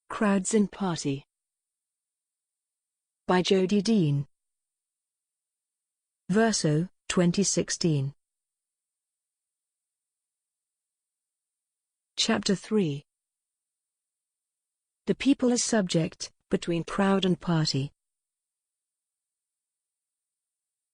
Crowds in Party. By Jodi Dean. Verso, 2016. Chapter 3. The people as subject, between crowd and party.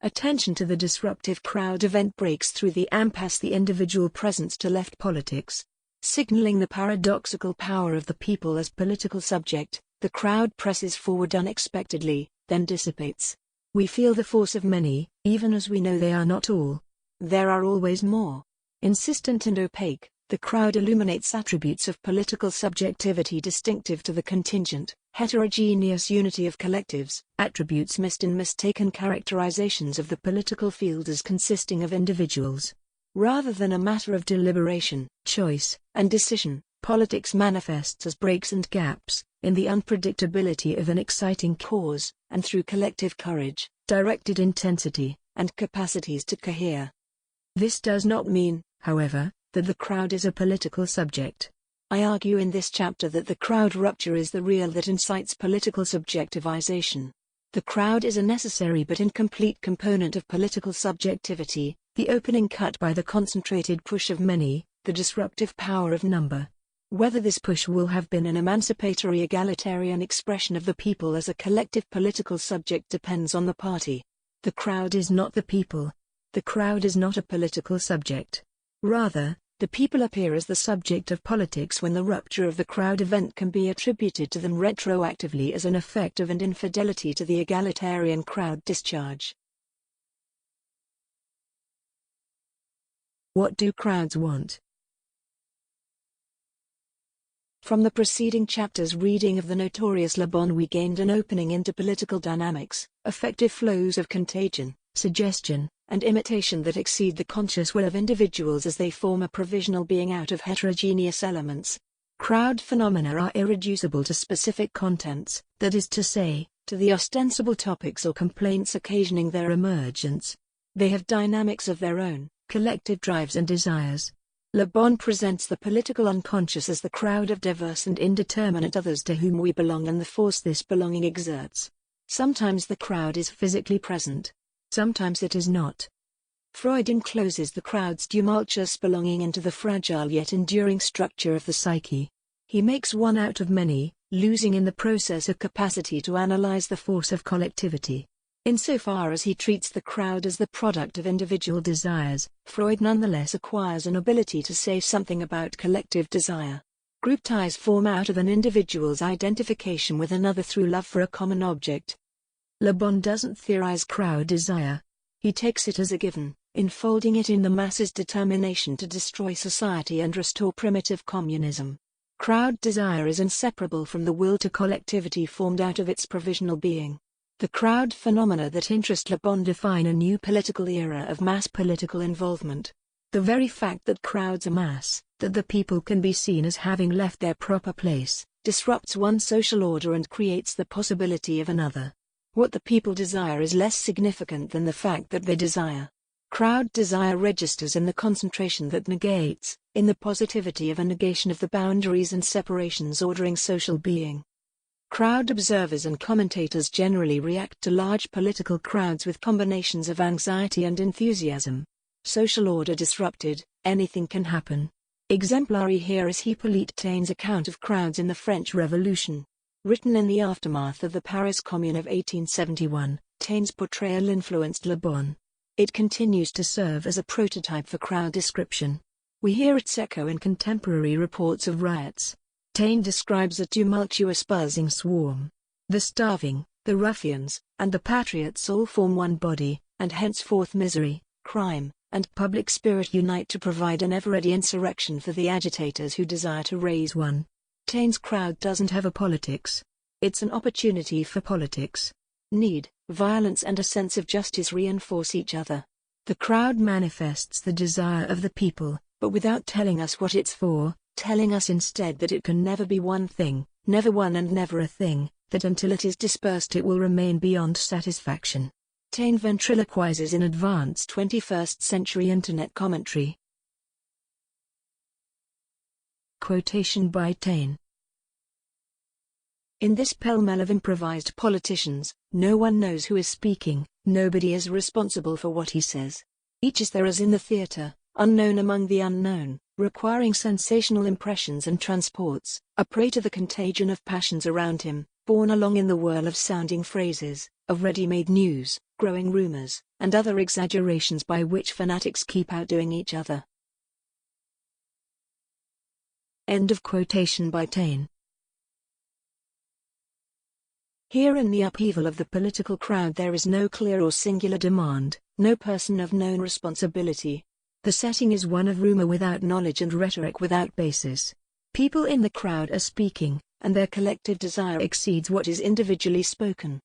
Attention to the disruptive crowd event breaks through the impasse the individual presents to left politics. Signaling the paradoxical power of the people as political subject, the crowd presses forward unexpectedly, then dissipates. We feel the force of many, even as we know they are not all. There are always more. Insistent and opaque, the crowd illuminates attributes of political subjectivity distinctive to the contingent, heterogeneous unity of collectives, attributes missed in mistaken characterizations of the political field as consisting of individuals. Rather than a matter of deliberation, choice, and decision, politics manifests as breaks and gaps, in the unpredictability of an exciting cause, and through collective courage, directed intensity, and capacities to cohere. This does not mean, however, that the crowd is a political subject. I argue in this chapter that the crowd rupture is the real that incites political subjectivization. The crowd is a necessary but incomplete component of political subjectivity, the opening cut by the concentrated push of many, the disruptive power of number. Whether this push will have been an emancipatory egalitarian expression of the people as a collective political subject depends on the party. The crowd is not the people. The crowd is not a political subject. Rather, the people appear as the subject of politics when the rupture of the crowd event can be attributed to them retroactively as an effect of and infidelity to the egalitarian crowd discharge. What do crowds want? From the preceding chapter's reading of the notorious Le Bon we gained an opening into political dynamics, effective flows of contagion, suggestion, and imitation that exceed the conscious will of individuals as they form a provisional being out of heterogeneous elements. Crowd phenomena are irreducible to specific contents, that is to say, to the ostensible topics or complaints occasioning their emergence. They have dynamics of their own, collective drives and desires. Le Bon presents the political unconscious as the crowd of diverse and indeterminate others to whom we belong and the force this belonging exerts. Sometimes the crowd is physically present. Sometimes it is not. Freud encloses the crowd's tumultuous belonging into the fragile yet enduring structure of the psyche. He makes one out of many, losing in the process a capacity to analyze the force of collectivity. Insofar as he treats the crowd as the product of individual desires, Freud nonetheless acquires an ability to say something about collective desire. Group ties form out of an individual's identification with another through love for a common object. Le Bon doesn't theorize crowd desire. He takes it as a given, enfolding it in the masses' determination to destroy society and restore primitive communism. Crowd desire is inseparable from the will to collectivity formed out of its provisional being. The crowd phenomena that interest Le Bon define a new political era of mass political involvement. The very fact that crowds amass, that the people can be seen as having left their proper place, disrupts one social order and creates the possibility of another. What the people desire is less significant than the fact that they desire. Crowd desire registers in the concentration that negates, in the positivity of a negation of the boundaries and separations ordering social being. Crowd observers and commentators generally react to large political crowds with combinations of anxiety and enthusiasm. Social order disrupted, anything can happen. Exemplary here is Hippolyte Taine's account of crowds in the French Revolution. Written in the aftermath of the Paris Commune of 1871, Taine's portrayal influenced Le Bon. It continues to serve as a prototype for crowd description. We hear its echo in contemporary reports of riots. Taine describes a tumultuous buzzing swarm. The starving, the ruffians, and the patriots all form one body, and henceforth misery, crime, and public spirit unite to provide an ever-ready insurrection for the agitators who desire to raise one. Taine's crowd doesn't have a politics. It's an opportunity for politics. Need, violence and a sense of justice reinforce each other. The crowd manifests the desire of the people, but without telling us what it's for, telling us instead that it can never be one thing, never one and never a thing, that until it is dispersed it will remain beyond satisfaction. Taine ventriloquizes in advanced 21st century internet commentary. Quotation by Taine. In this pell-mell of improvised politicians, no one knows who is speaking, nobody is responsible for what he says. Each is there as in the theatre, unknown among the unknown, requiring sensational impressions and transports, a prey to the contagion of passions around him, borne along in the whirl of sounding phrases, of ready-made news, growing rumors, and other exaggerations by which fanatics keep outdoing each other. End of quotation by Taine. Here in the upheaval of the political crowd there is no clear or singular demand, no person of known responsibility. The setting is one of rumor without knowledge and rhetoric without basis. People in the crowd are speaking, and their collective desire exceeds what is individually spoken.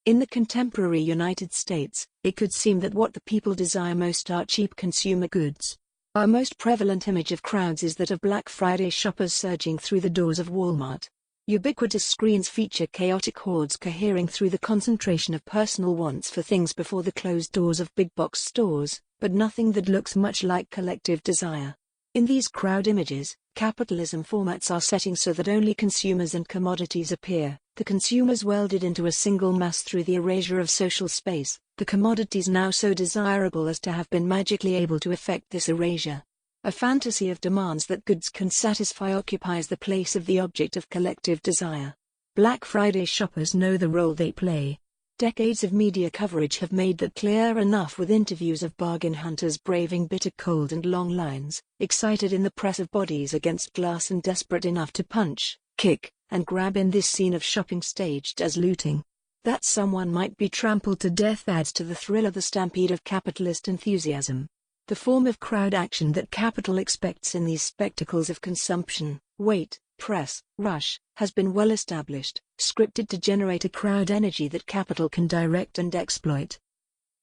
In the contemporary United States, it could seem that what the people desire most are cheap consumer goods. Our most prevalent image of crowds is that of Black Friday shoppers surging through the doors of Walmart. Ubiquitous screens feature chaotic hordes cohering through the concentration of personal wants for things before the closed doors of big-box stores, but nothing that looks much like collective desire. In these crowd images, capitalism formats are setting so that only consumers and commodities appear, the consumers welded into a single mass through the erasure of social space, the commodities now so desirable as to have been magically able to effect this erasure. A fantasy of demands that goods can satisfy occupies the place of the object of collective desire. Black Friday shoppers know the role they play. Decades of media coverage have made that clear enough with interviews of bargain hunters braving bitter cold and long lines, excited in the press of bodies against glass and desperate enough to punch, kick, and grab in this scene of shopping staged as looting. That someone might be trampled to death adds to the thrill of the stampede of capitalist enthusiasm. The form of crowd action that capital expects in these spectacles of consumption, wait, press, rush, has been well established, scripted to generate a crowd energy that capital can direct and exploit.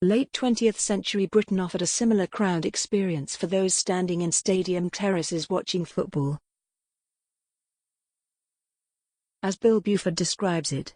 Late 20th century Britain offered a similar crowd experience for those standing in stadium terraces watching football. As Bill Buford describes it,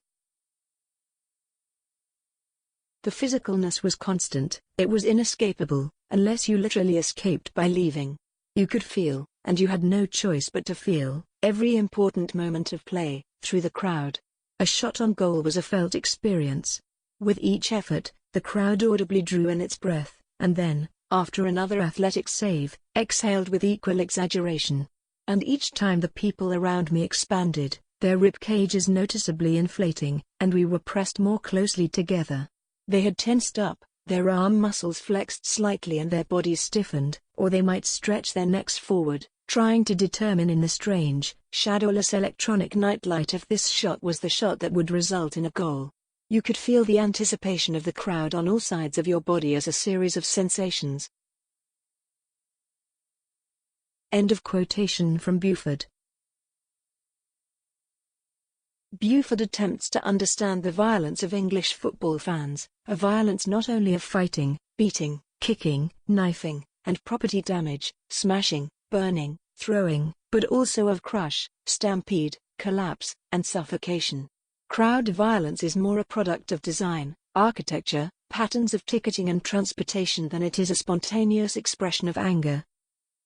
the physicalness was constant, it was inescapable, unless you literally escaped by leaving. You could feel, and you had no choice but to feel, every important moment of play, through the crowd. A shot on goal was a felt experience. With each effort, the crowd audibly drew in its breath, and then, after another athletic save, exhaled with equal exaggeration. And each time the people around me expanded, their rib cages noticeably inflating, and we were pressed more closely together. They had tensed up, their arm muscles flexed slightly and their bodies stiffened, or they might stretch their necks forward, trying to determine in the strange, shadowless electronic nightlight if this shot was the shot that would result in a goal. You could feel the anticipation of the crowd on all sides of your body as a series of sensations. End of quotation from Buford. Buford attempts to understand the violence of English football fans, a violence not only of fighting, beating, kicking, knifing, and property damage, smashing, burning, throwing, but also of crush, stampede, collapse, and suffocation. Crowd violence is more a product of design, architecture, patterns of ticketing and transportation than it is a spontaneous expression of anger.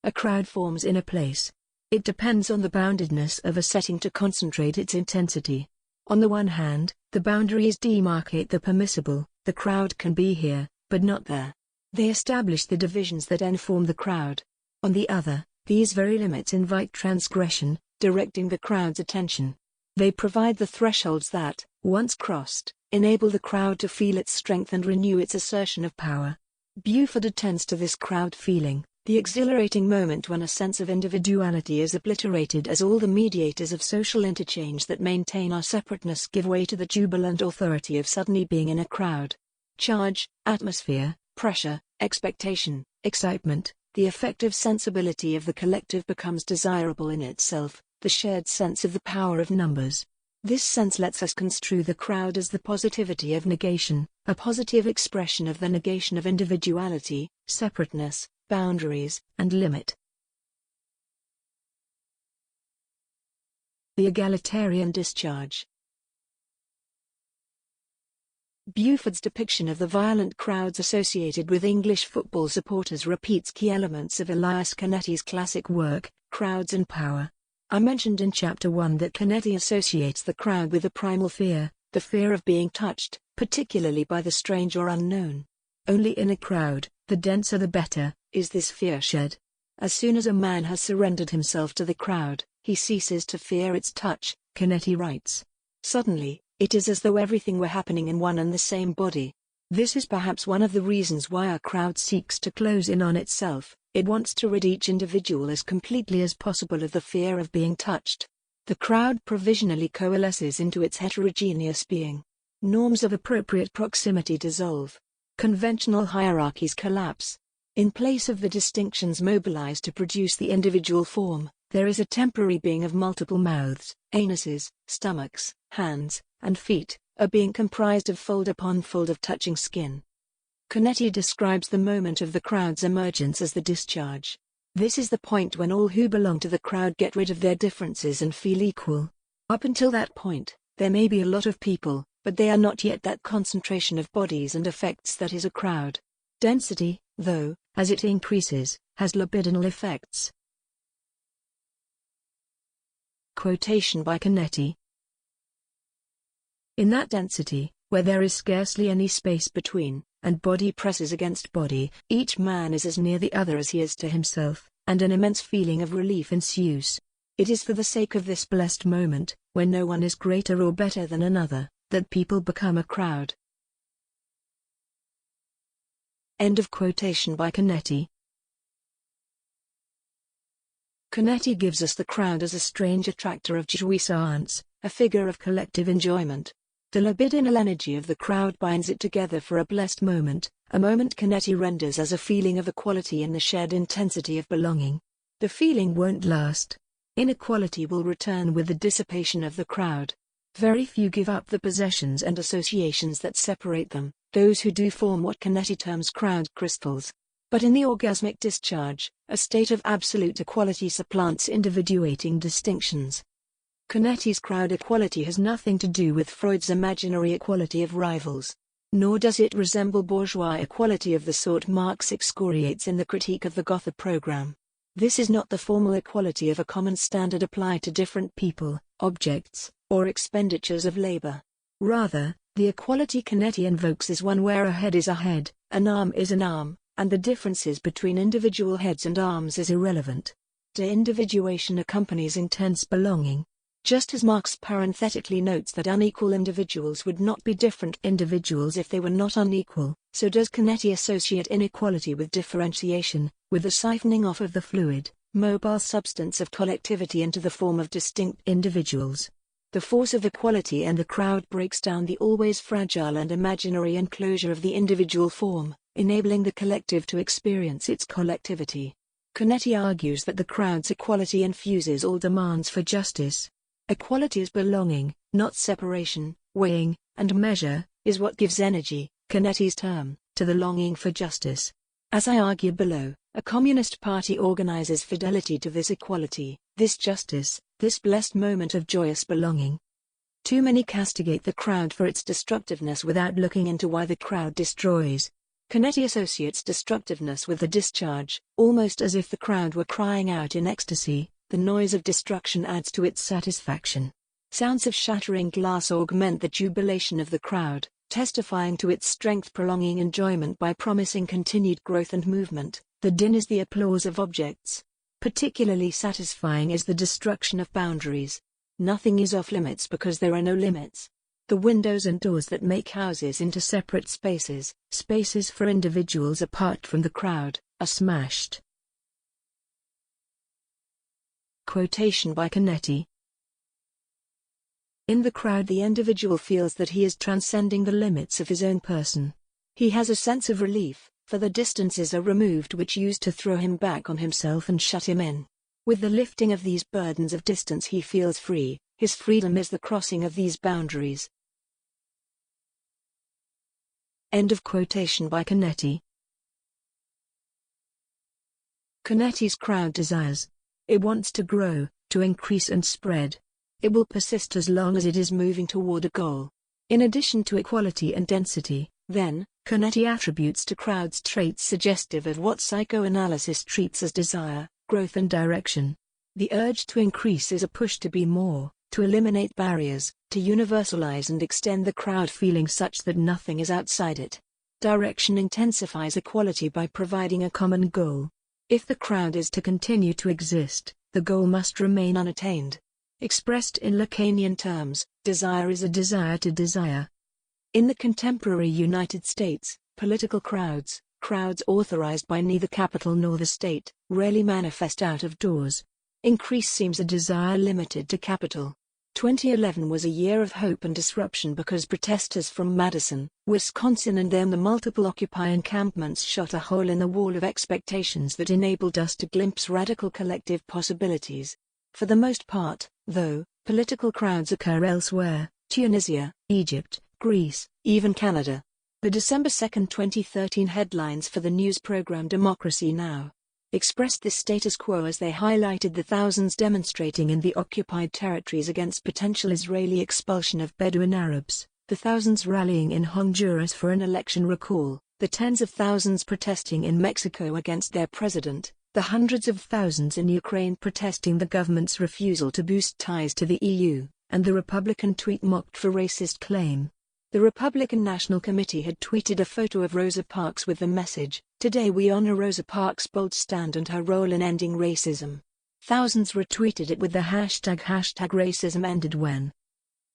A crowd forms in a place. It depends on the boundedness of a setting to concentrate its intensity. On the one hand, the boundaries demarcate the permissible, the crowd can be here, but not there. They establish the divisions that inform the crowd. On the other, these very limits invite transgression, directing the crowd's attention. They provide the thresholds that, once crossed, enable the crowd to feel its strength and renew its assertion of power. Buford attends to this crowd feeling, the exhilarating moment when a sense of individuality is obliterated as all the mediators of social interchange that maintain our separateness give way to the jubilant authority of suddenly being in a crowd. Charge, atmosphere, pressure, expectation, excitement, the effective sensibility of the collective becomes desirable in itself, the shared sense of the power of numbers. This sense lets us construe the crowd as the positivity of negation, a positive expression of the negation of individuality, separateness, boundaries, and limit. The egalitarian discharge. Buford's depiction of the violent crowds associated with English football supporters repeats key elements of Elias Canetti's classic work, Crowds and Power. I mentioned in Chapter 1 that Canetti associates the crowd with a primal fear, the fear of being touched, particularly by the strange or unknown. Only in a crowd, the denser the better, is this fear shed. As soon as a man has surrendered himself to the crowd, he ceases to fear its touch, Canetti writes. Suddenly, it is as though everything were happening in one and the same body. This is perhaps one of the reasons why a crowd seeks to close in on itself. It wants to rid each individual as completely as possible of the fear of being touched. The crowd provisionally coalesces into its heterogeneous being. Norms of appropriate proximity dissolve. Conventional hierarchies collapse. In place of the distinctions mobilized to produce the individual form, there is a temporary being of multiple mouths, anuses, stomachs, hands, and feet, a being comprised of fold upon fold of touching skin. Canetti describes the moment of the crowd's emergence as the discharge. This is the point when all who belong to the crowd get rid of their differences and feel equal. Up until that point, there may be a lot of people, but they are not yet that concentration of bodies and effects that is a crowd. Density, though, as it increases, has libidinal effects. Quotation by Canetti. In that density, where there is scarcely any space between, and body presses against body, each man is as near the other as he is to himself, and an immense feeling of relief ensues. It is for the sake of this blessed moment, when no one is greater or better than another, that people become a crowd. End of quotation by Canetti. Canetti gives us the crowd as a strange attractor of jouissance, a figure of collective enjoyment. The libidinal energy of the crowd binds it together for a blessed moment, a moment Canetti renders as a feeling of equality in the shared intensity of belonging. The feeling won't last. Inequality will return with the dissipation of the crowd. Very few give up the possessions and associations that separate them. Those who do form what Canetti terms crowd crystals. But in the orgasmic discharge, a state of absolute equality supplants individuating distinctions. Canetti's crowd equality has nothing to do with Freud's imaginary equality of rivals. Nor does it resemble bourgeois equality of the sort Marx excoriates in the Critique of the Gotha program. This is not the formal equality of a common standard applied to different people, objects, or expenditures of labor. Rather, the equality Canetti invokes is one where a head is a head, an arm is an arm, and the differences between individual heads and arms is irrelevant. De-individuation accompanies intense belonging. Just as Marx parenthetically notes that unequal individuals would not be different individuals if they were not unequal, so does Canetti associate inequality with differentiation, with the siphoning off of the fluid, mobile substance of collectivity into the form of distinct individuals. The force of equality and the crowd breaks down the always fragile and imaginary enclosure of the individual form, enabling the collective to experience its collectivity. Canetti argues that the crowd's equality infuses all demands for justice. Equality is belonging, not separation. Weighing and measure is what gives energy, Canetti's term, to the longing for justice. As I argue below, a communist party organizes fidelity to this equality, this justice, this blessed moment of joyous belonging. Too many castigate the crowd for its destructiveness without looking into why the crowd destroys. Canetti associates destructiveness with the discharge, almost as if the crowd were crying out in ecstasy. The noise of destruction adds to its satisfaction. Sounds of shattering glass augment the jubilation of the crowd, testifying to its strength, prolonging enjoyment by promising continued growth and movement. The din is the applause of objects. Particularly satisfying is the destruction of boundaries. Nothing is off limits because there are no limits. The windows and doors that make houses into separate spaces, spaces for individuals apart from the crowd, are smashed. Quotation by Canetti. In the crowd the individual feels that he is transcending the limits of his own person. He has a sense of relief, for the distances are removed which used to throw him back on himself and shut him in. With the lifting of these burdens of distance he feels free. His freedom is the crossing of these boundaries. End of quotation by Canetti. Canetti's crowd desires. It wants to grow, to increase and spread. It will persist as long as it is moving toward a goal. In addition to equality and density, then, Canetti attributes to crowds traits suggestive of what psychoanalysis treats as desire, growth and direction. The urge to increase is a push to be more, to eliminate barriers, to universalize and extend the crowd feeling such that nothing is outside it. Direction intensifies equality by providing a common goal. If the crowd is to continue to exist, the goal must remain unattained. Expressed in Lacanian terms, desire is a desire to desire. In the contemporary United States, political crowds authorized by neither capital nor the state, rarely manifest out of doors. Increase seems a desire limited to capital. 2011 was a year of hope and disruption because protesters from Madison, Wisconsin and then the multiple Occupy encampments shot a hole in the wall of expectations that enabled us to glimpse radical collective possibilities. For the most part, though, political crowds occur elsewhere: Tunisia, Egypt, Greece, even Canada. The December 2, 2013 headlines for the news program Democracy Now! Expressed this status quo as they highlighted the thousands demonstrating in the occupied territories against potential Israeli expulsion of Bedouin Arabs, the thousands rallying in Honduras for an election recall, the tens of thousands protesting in Mexico against their president, the hundreds of thousands in Ukraine protesting the government's refusal to boost ties to the EU, and the Republican tweet mocked for racist claim. The Republican National Committee had tweeted a photo of Rosa Parks with the message, "Today we honor Rosa Parks' bold stand and her role in ending racism." Thousands retweeted it with the hashtag #RacismEndedWhen.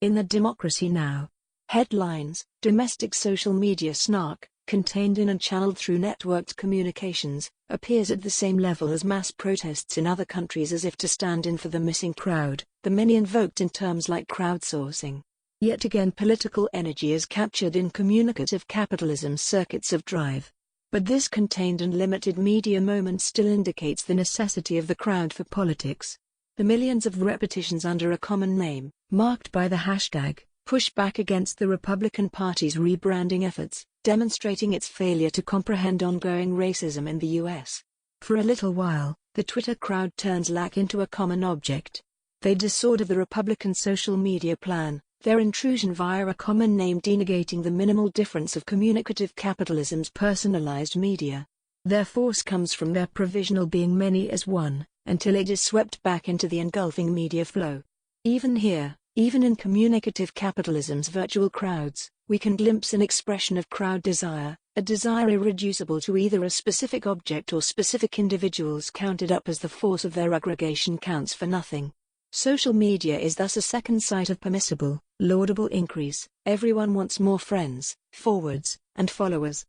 In the Democracy Now! Headlines, domestic social media snark, contained in and channeled through networked communications, appears at the same level as mass protests in other countries as if to stand in for the missing crowd, the many invoked in terms like crowdsourcing. Yet again political energy is captured in communicative capitalism's circuits of drive. But this contained and limited media moment still indicates the necessity of the crowd for politics. The millions of repetitions under a common name, marked by the hashtag, push back against the Republican Party's rebranding efforts, demonstrating its failure to comprehend ongoing racism in the U.S. For a little while, the Twitter crowd turns lack into a common object. They disorder the Republican social media plan, their intrusion via a common name denegating the minimal difference of communicative capitalism's personalized media. Their force comes from their provisional being many as one, until it is swept back into the engulfing media flow. Even here, even in communicative capitalism's virtual crowds, we can glimpse an expression of crowd desire, a desire irreducible to either a specific object or specific individuals counted up as the force of their aggregation counts for nothing. Social media is thus a second site of permissible, laudable increase. Everyone wants more friends, forwards, and followers.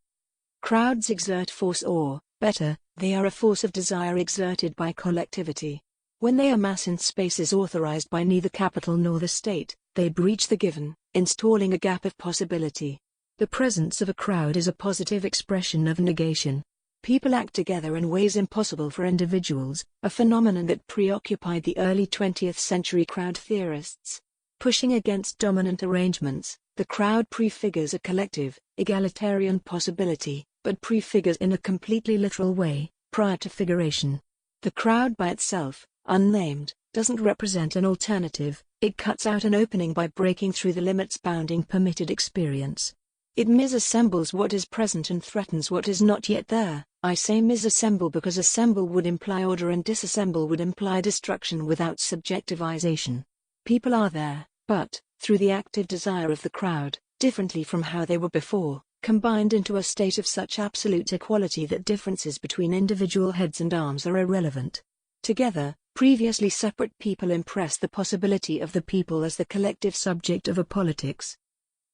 Crowds exert force or, better, they are a force of desire exerted by collectivity. When they amass in spaces authorized by neither capital nor the state, they breach the given, installing a gap of possibility. The presence of a crowd is a positive expression of negation. People act together in ways impossible for individuals, a phenomenon that preoccupied the early 20th century crowd theorists. Pushing against dominant arrangements, the crowd prefigures a collective, egalitarian possibility, but prefigures in a completely literal way, prior to figuration. The crowd by itself, unnamed, doesn't represent an alternative, it cuts out an opening by breaking through the limits bounding permitted experience. It misassembles what is present and threatens what is not yet there. I say misassemble because assemble would imply order and disassemble would imply destruction without subjectivization. People are there, but, through the active desire of the crowd, differently from how they were before, combined into a state of such absolute equality that differences between individual heads and arms are irrelevant. Together, previously separate people impress the possibility of the people as the collective subject of a politics.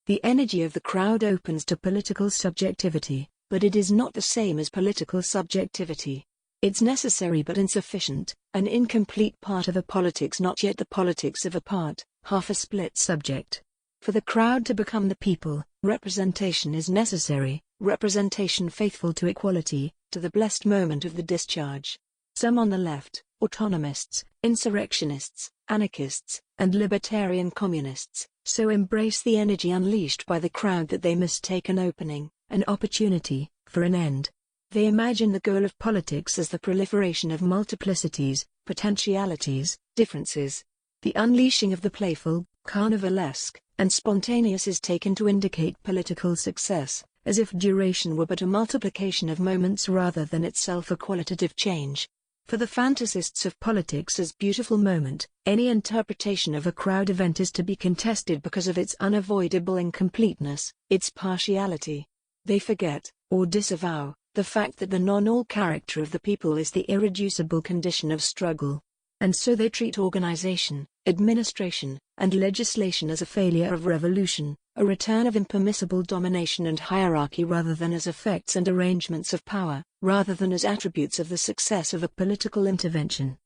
The energy of the crowd opens to political subjectivity, but it is not the same as political subjectivity. It's necessary but insufficient, an incomplete part of a politics not yet the politics of a part, half a split subject. For the crowd to become the people, representation is necessary, representation faithful to equality, to the blessed moment of the discharge. Some on the left, autonomists, insurrectionists, anarchists, and libertarian communists, so embrace the energy unleashed by the crowd that they mistake an opening, an opportunity, for an end. They imagine the goal of politics as the proliferation of multiplicities, potentialities, differences. The unleashing of the playful, carnivalesque, and spontaneous is taken to indicate political success, as if duration were but a multiplication of moments rather than itself a qualitative change. For the fantasists of politics as beautiful moment, any interpretation of a crowd event is to be contested because of its unavoidable incompleteness, its partiality. They forget, or disavow, the fact that the non-all character of the people is the irreducible condition of struggle. And so they treat organization, administration, and legislation as a failure of revolution, a return of impermissible domination and hierarchy rather than as effects and arrangements of power, rather than as attributes of the success of a political intervention.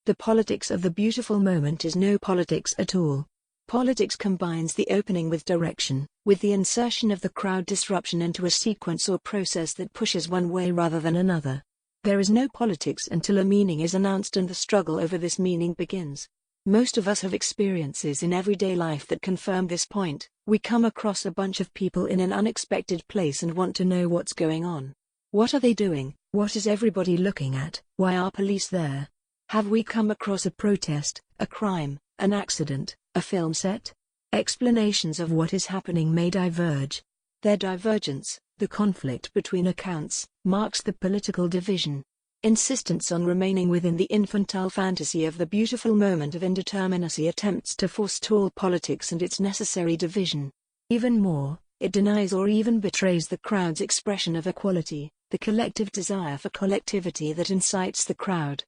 The politics of the beautiful moment is no politics at all. Politics combines the opening with direction, with the insertion of the crowd disruption into a sequence or process that pushes one way rather than another. There is no politics until a meaning is announced and the struggle over this meaning begins. Most of us have experiences in everyday life that confirm this point. We come across a bunch of people in an unexpected place and want to know what's going on. What are they doing? What is everybody looking at? Why are police there? Have we come across a protest, a crime, an accident, a film set? Explanations of what is happening may diverge. Their divergence, the conflict between accounts, marks the political division. Insistence on remaining within the infantile fantasy of the beautiful moment of indeterminacy attempts to forestall politics and its necessary division. Even more, it denies or even betrays the crowd's expression of equality, the collective desire for collectivity that incites the crowd.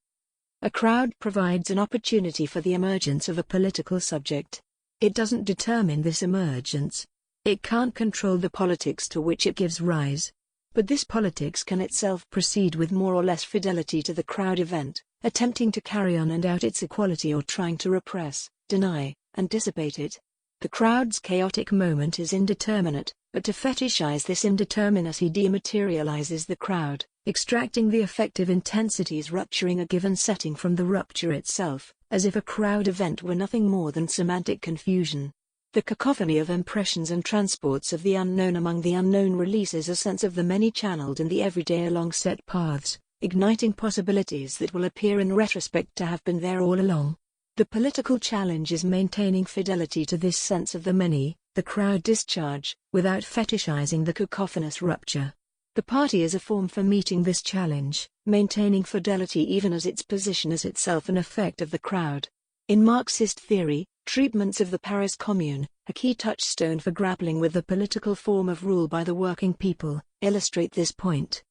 A crowd provides an opportunity for the emergence of a political subject. It doesn't determine this emergence. It can't control the politics to which it gives rise. But this politics can itself proceed with more or less fidelity to the crowd event, attempting to carry on and out its equality or trying to repress, deny, and dissipate it. The crowd's chaotic moment is indeterminate, but to fetishize this indeterminacy dematerializes the crowd, extracting the affective intensities rupturing a given setting from the rupture itself, as if a crowd event were nothing more than semantic confusion. The cacophony of impressions and transports of the unknown among the unknown releases a sense of the many-channeled in the everyday along set paths, igniting possibilities that will appear in retrospect to have been there all along. The political challenge is maintaining fidelity to this sense of the many, the crowd discharge, without fetishizing the cacophonous rupture. The party is a form for meeting this challenge, maintaining fidelity even as its position is itself an effect of the crowd. In Marxist theory, treatments of the Paris Commune, a key touchstone for grappling with the political form of rule by the working people, illustrate this point.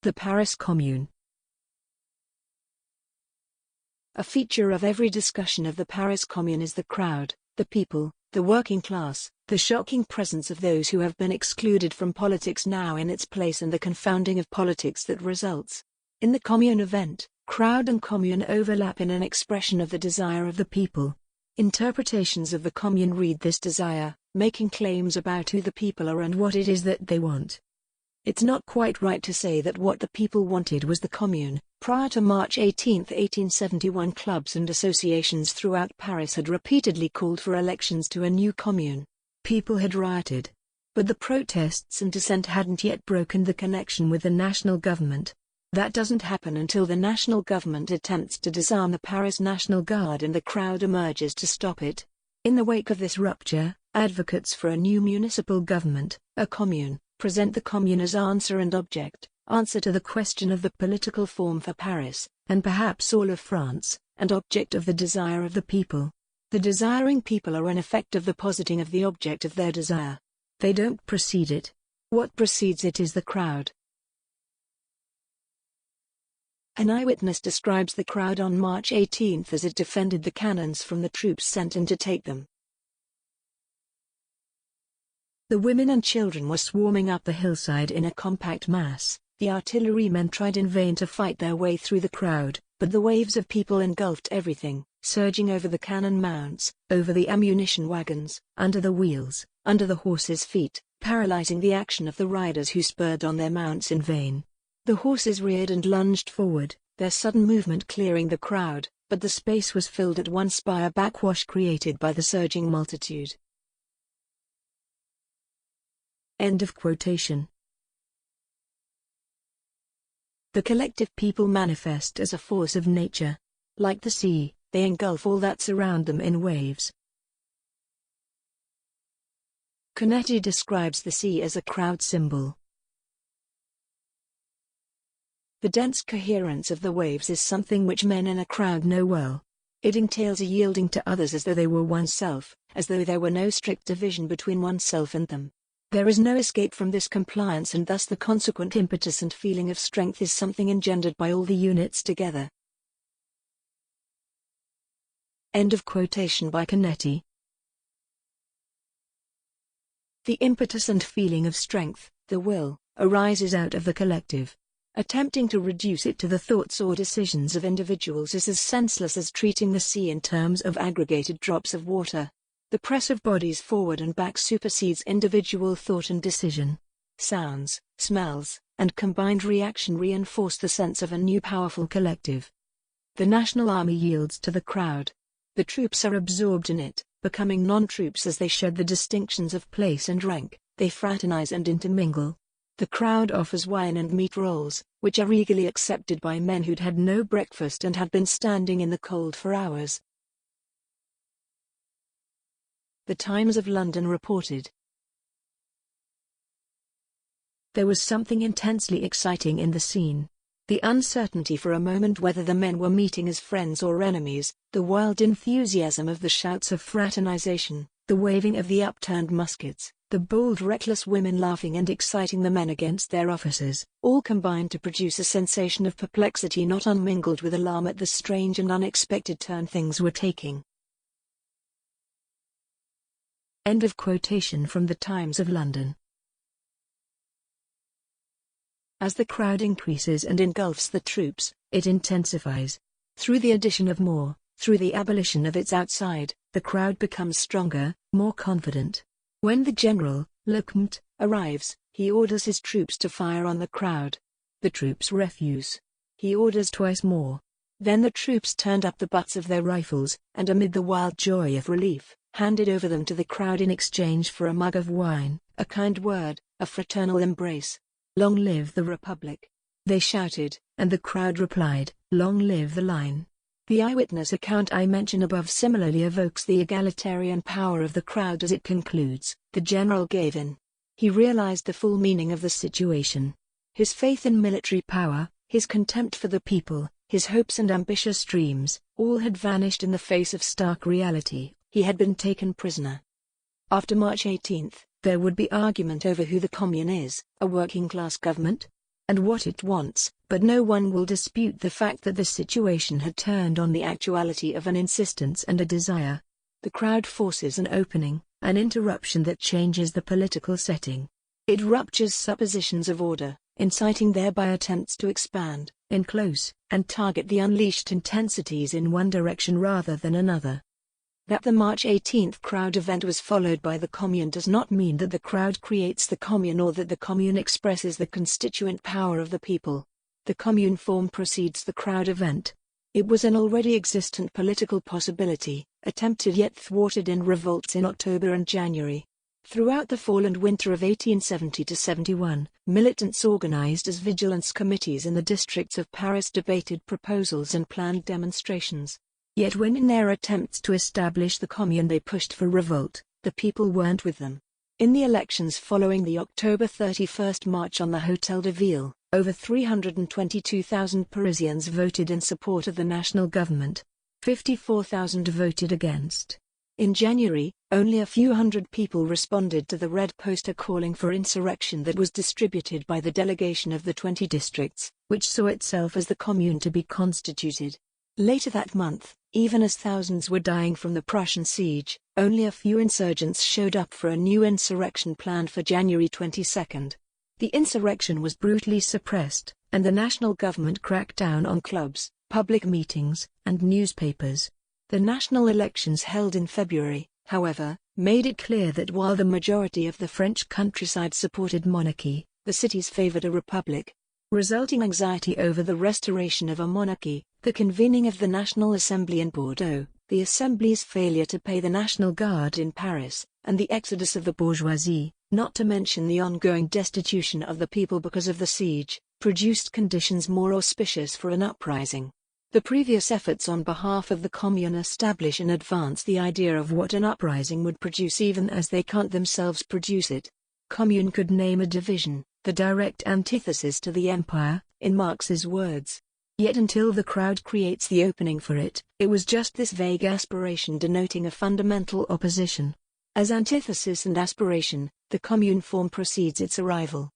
The Paris Commune. A feature of every discussion of the Paris Commune is the crowd, the people, the working class, the shocking presence of those who have been excluded from politics now in its place and the confounding of politics that results. In the Commune event, crowd and commune overlap in an expression of the desire of the people. Interpretations of the Commune read this desire, making claims about who the people are and what it is that they want. It's not quite right to say that what the people wanted was the Commune. Prior to March 18, 1871, clubs and associations throughout Paris had repeatedly called for elections to a new Commune. People had rioted. But the protests and dissent hadn't yet broken the connection with the national government. That doesn't happen until the national government attempts to disarm the Paris National Guard and the crowd emerges to stop it. In the wake of this rupture, advocates for a new municipal government, a commune, present the commune as answer and object, answer to the question of the political form for Paris, and perhaps all of France, and object of the desire of the people. The desiring people are an effect of the positing of the object of their desire. They don't precede it. What precedes it is the crowd. An eyewitness describes the crowd on March 18 as it defended the cannons from the troops sent in to take them. The women and children were swarming up the hillside in a compact mass. The artillerymen tried in vain to fight their way through the crowd, but the waves of people engulfed everything, surging over the cannon mounts, over the ammunition wagons, under the wheels, under the horses' feet, paralyzing the action of the riders who spurred on their mounts in vain. The horses reared and lunged forward, their sudden movement clearing the crowd, but the space was filled at once by a backwash created by the surging multitude. End of quotation. The collective people manifest as a force of nature. Like the sea, they engulf all that surround them in waves. Canetti describes the sea as a crowd symbol. The dense coherence of the waves is something which men in a crowd know well. It entails a yielding to others as though they were oneself, as though there were no strict division between oneself and them. There is no escape from this compliance, and thus the consequent impetus and feeling of strength is something engendered by all the units together. End of quotation by Canetti. The impetus and feeling of strength, the will, arises out of the collective. Attempting to reduce it to the thoughts or decisions of individuals is as senseless as treating the sea in terms of aggregated drops of water. The press of bodies forward and back supersedes individual thought and decision. Sounds, smells, and combined reaction reinforce the sense of a new powerful collective. The national army yields to the crowd. The troops are absorbed in it, becoming non-troops as they shed the distinctions of place and rank. They fraternize and intermingle. The crowd offers wine and meat rolls, which are eagerly accepted by men who'd had no breakfast and had been standing in the cold for hours. The Times of London reported, there was something intensely exciting in the scene. The uncertainty for a moment whether the men were meeting as friends or enemies, the wild enthusiasm of the shouts of fraternization, the waving of the upturned muskets, the bold reckless women laughing and exciting the men against their officers, all combined to produce a sensation of perplexity not unmingled with alarm at the strange and unexpected turn things were taking. End of quotation from the Times of London. As the crowd increases and engulfs the troops, it intensifies. Through the addition of more, through the abolition of its outside, the crowd becomes stronger, more confident. When the general, Lecomte, arrives, he orders his troops to fire on the crowd. The troops refuse. He orders twice more. Then the troops turned up the butts of their rifles, and amid the wild joy of relief, handed over them to the crowd in exchange for a mug of wine, a kind word, a fraternal embrace. Long live the Republic! They shouted, and the crowd replied, long live the line. The eyewitness account I mention above similarly evokes the egalitarian power of the crowd as it concludes, the general gave in. He realized the full meaning of the situation. His faith in military power, his contempt for the people, his hopes and ambitious dreams, all had vanished in the face of stark reality. He had been taken prisoner. After March 18, there would be argument over who the Commune is, a working-class government, and what it wants, but no one will dispute the fact that the situation had turned on the actuality of an insistence and a desire. The crowd forces an opening, an interruption that changes the political setting. It ruptures suppositions of order, inciting thereby attempts to expand, enclose, and target the unleashed intensities in one direction rather than another. That the March 18 crowd event was followed by the Commune does not mean that the crowd creates the Commune or that the Commune expresses the constituent power of the people. The Commune form precedes the crowd event. It was an already existent political possibility, attempted yet thwarted in revolts in October and January. Throughout the fall and winter of 1870–71, militants organized as vigilance committees in the districts of Paris debated proposals and planned demonstrations. Yet when in their attempts to establish the Commune they pushed for revolt, the people weren't with them. In the elections following the October 31 march on the Hôtel de Ville, over 322,000 Parisians voted in support of the national government. 54,000 voted against. In January, only a few hundred people responded to the red poster calling for insurrection that was distributed by the delegation of the 20 districts, which saw itself as the Commune to be constituted. Later that month, even as thousands were dying from the Prussian siege, only a few insurgents showed up for a new insurrection planned for January 22. The insurrection was brutally suppressed, and the national government cracked down on clubs, public meetings, and newspapers. The national elections held in February, however, made it clear that while the majority of the French countryside supported monarchy, the cities favored a republic. Resulting anxiety over the restoration of a monarchy, the convening of the National Assembly in Bordeaux, the Assembly's failure to pay the National Guard in Paris, and the exodus of the bourgeoisie, not to mention the ongoing destitution of the people because of the siege, produced conditions more auspicious for an uprising. The previous efforts on behalf of the Commune establish in advance the idea of what an uprising would produce even as they can't themselves produce it. Commune could name a division, the direct antithesis to the empire, in Marx's words. Yet until the crowd creates the opening for it, it was just this vague aspiration denoting a fundamental opposition. As antithesis and aspiration, the commune form precedes its arrival.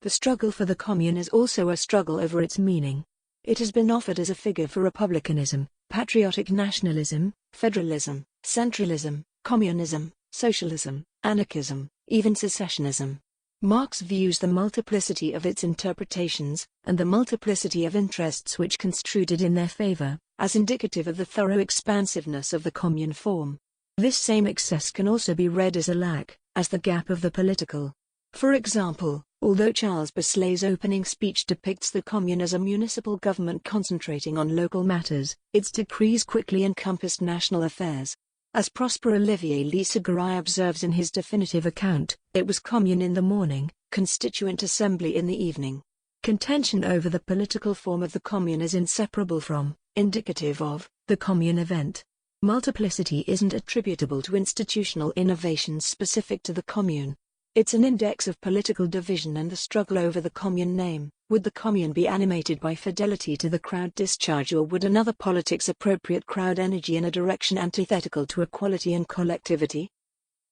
The struggle for the commune is also a struggle over its meaning. It has been offered as a figure for republicanism, patriotic nationalism, federalism, centralism, communism, socialism, anarchism, even secessionism. Marx views the multiplicity of its interpretations, and the multiplicity of interests which construed it in their favor, as indicative of the thorough expansiveness of the commune form. This same excess can also be read as a lack, as the gap of the political. For example, although Charles Bachelet's opening speech depicts the commune as a municipal government concentrating on local matters, its decrees quickly encompassed national affairs. As Prosper Olivier Lissagaray observes in his definitive account, it was commune in the morning, constituent assembly in the evening. Contention over the political form of the commune is inseparable from, indicative of, the commune event. Multiplicity isn't attributable to institutional innovations specific to the commune. It's an index of political division and the struggle over the commune name. Would the commune be animated by fidelity to the crowd discharge, or would another politics appropriate crowd energy in a direction antithetical to equality and collectivity?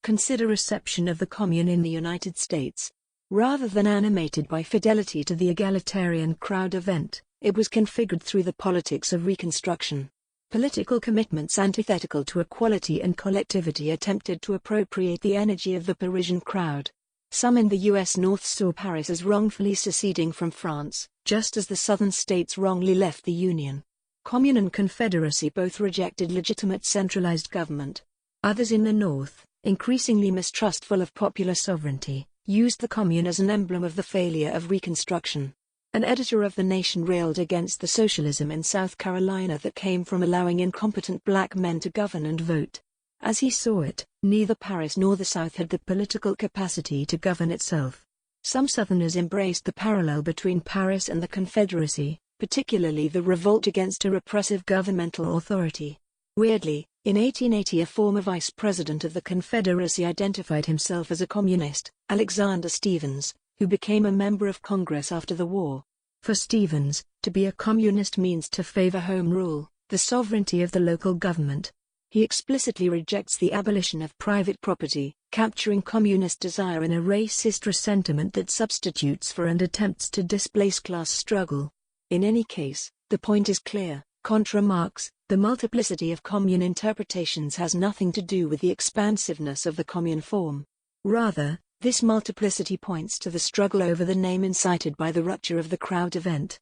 Consider reception of the commune in the United States. Rather than animated by fidelity to the egalitarian crowd event, it was configured through the politics of Reconstruction. Political commitments antithetical to equality and collectivity attempted to appropriate the energy of the Parisian crowd. Some in the U.S. North saw Paris as wrongfully seceding from France, just as the southern states wrongly left the Union. Commune and Confederacy both rejected legitimate centralized government. Others in the North, increasingly mistrustful of popular sovereignty, used the commune as an emblem of the failure of Reconstruction. An editor of The Nation railed against the socialism in South Carolina that came from allowing incompetent black men to govern and vote. As he saw it, neither Paris nor the South had the political capacity to govern itself. Some Southerners embraced the parallel between Paris and the Confederacy, particularly the revolt against a repressive governmental authority. Weirdly, in 1880 a former vice president of the Confederacy identified himself as a communist, Alexander Stephens, who became a member of Congress after the war. For Stephens, to be a communist means to favor home rule, the sovereignty of the local government. He explicitly rejects the abolition of private property, capturing communist desire in a racist ressentiment that substitutes for and attempts to displace class struggle. In any case, the point is clear. Contra Marx, the multiplicity of commune interpretations has nothing to do with the expansiveness of the commune form. Rather, this multiplicity points to the struggle over the name incited by the rupture of the crowd event.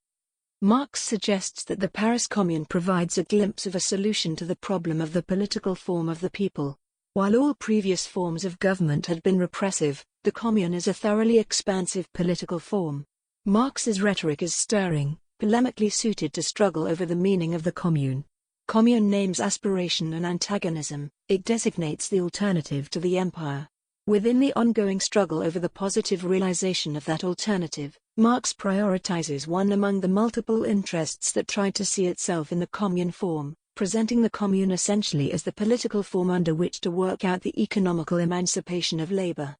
Marx suggests that the Paris Commune provides a glimpse of a solution to the problem of the political form of the people. While all previous forms of government had been repressive, the Commune is a thoroughly expansive political form. Marx's rhetoric is stirring, polemically suited to struggle over the meaning of the Commune. Commune names aspiration and antagonism, it designates the alternative to the empire. Within the ongoing struggle over the positive realization of that alternative, Marx prioritizes one among the multiple interests that tried to see itself in the commune form, presenting the commune essentially as the political form under which to work out the economical emancipation of labor.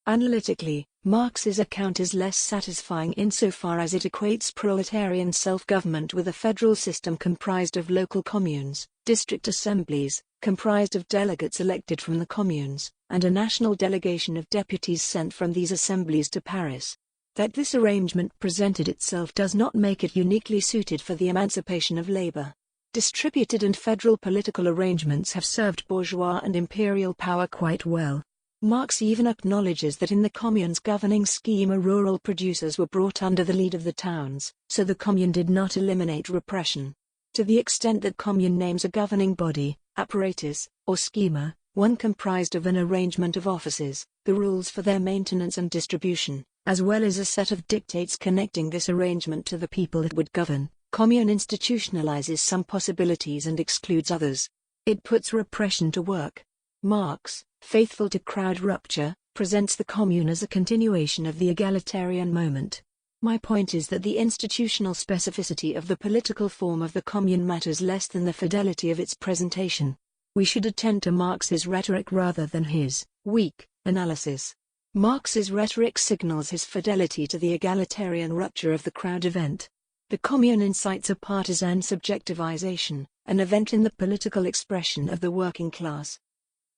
Analytically, Marx's account is less satisfying insofar as it equates proletarian self-government with a federal system comprised of local communes, district assemblies, comprised of delegates elected from the communes, and a national delegation of deputies sent from these assemblies to Paris. That this arrangement presented itself does not make it uniquely suited for the emancipation of labor. Distributed and federal political arrangements have served bourgeois and imperial power quite well. Marx even acknowledges that in the commune's governing schema rural producers were brought under the lead of the towns, so the commune did not eliminate repression. To the extent that commune names a governing body, apparatus, or schema, one comprised of an arrangement of offices, the rules for their maintenance and distribution, as well as a set of dictates connecting this arrangement to the people it would govern, commune institutionalizes some possibilities and excludes others. It puts repression to work. Marx, faithful to crowd rupture, presents the commune as a continuation of the egalitarian moment. My point is that the institutional specificity of the political form of the commune matters less than the fidelity of its presentation. We should attend to Marx's rhetoric rather than his weak analysis. Marx's rhetoric signals his fidelity to the egalitarian rupture of the crowd event. The Commune incites a partisan subjectivization, an event in the political expression of the working class.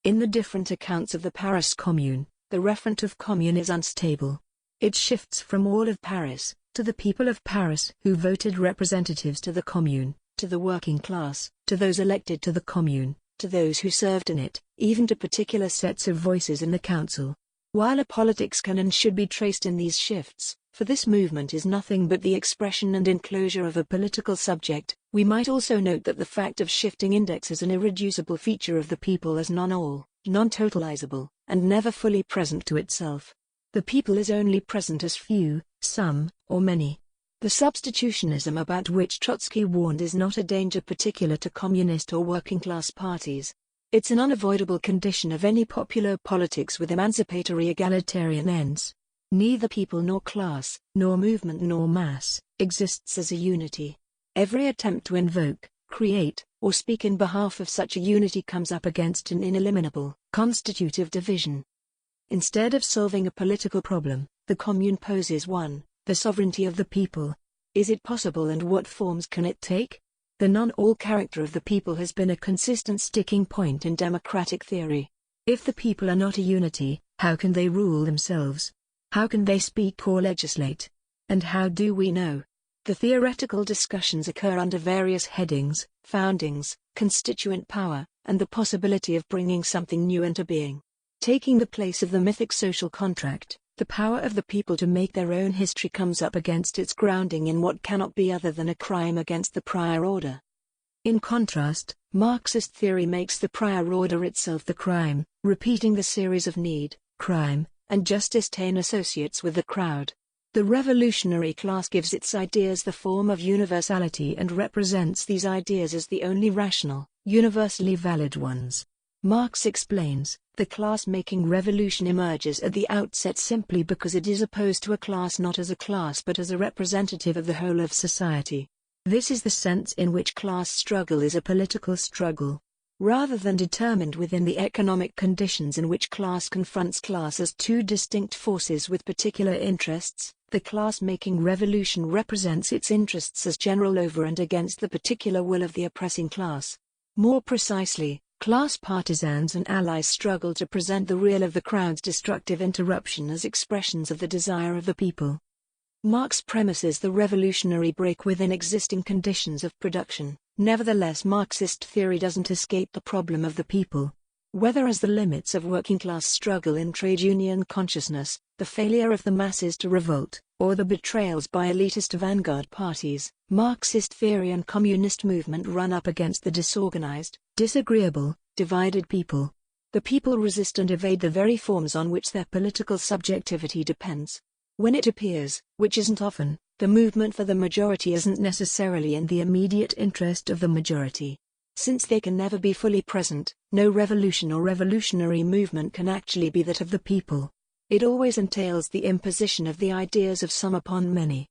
In the different accounts of the Paris Commune, the referent of commune is unstable. It shifts from all of Paris, to the people of Paris who voted representatives to the Commune, to the working class, to those elected to the Commune, to those who served in it, even to particular sets of voices in the council. While a politics can and should be traced in these shifts, for this movement is nothing but the expression and enclosure of a political subject, we might also note that the fact of shifting index is an irreducible feature of the people as non-all, non-totalizable, and never fully present to itself. The people is only present as few, some, or many. The substitutionism about which Trotsky warned is not a danger particular to communist or working-class parties. It's an unavoidable condition of any popular politics with emancipatory egalitarian ends. Neither people nor class, nor movement nor mass, exists as a unity. Every attempt to invoke, create, or speak in behalf of such a unity comes up against an ineliminable, constitutive division. Instead of solving a political problem, the Commune poses one: the sovereignty of the people. Is it possible, and what forms can it take? The non-all character of the people has been a consistent sticking point in democratic theory. If the people are not a unity, how can they rule themselves? How can they speak or legislate? And how do we know? The theoretical discussions occur under various headings: foundings, constituent power, and the possibility of bringing something new into being. Taking the place of the mythic social contract, the power of the people to make their own history comes up against its grounding in what cannot be other than a crime against the prior order. In contrast, Marxist theory makes the prior order itself the crime, repeating the series of need, crime, and justice-ta'en associates with the crowd. The revolutionary class gives its ideas the form of universality and represents these ideas as the only rational, universally valid ones. Marx explains, the class-making revolution emerges at the outset simply because it is opposed to a class not as a class but as a representative of the whole of society. This is the sense in which class struggle is a political struggle. Rather than determined within the economic conditions in which class confronts class as two distinct forces with particular interests, the class-making revolution represents its interests as general over and against the particular will of the oppressing class. More precisely, class partisans and allies struggle to present the real of the crowd's destructive interruption as expressions of the desire of the people. Marx premises the revolutionary break within existing conditions of production. Nevertheless, Marxist theory doesn't escape the problem of the people. Whether as the limits of working-class struggle in trade union consciousness, the failure of the masses to revolt, or the betrayals by elitist vanguard parties, Marxist theory and communist movement run up against the disorganized, disagreeable, divided people. The people resist and evade the very forms on which their political subjectivity depends. When it appears, which isn't often, the movement for the majority isn't necessarily in the immediate interest of the majority. Since they can never be fully present, no revolution or revolutionary movement can actually be that of the people. It always entails the imposition of the ideas of some upon many.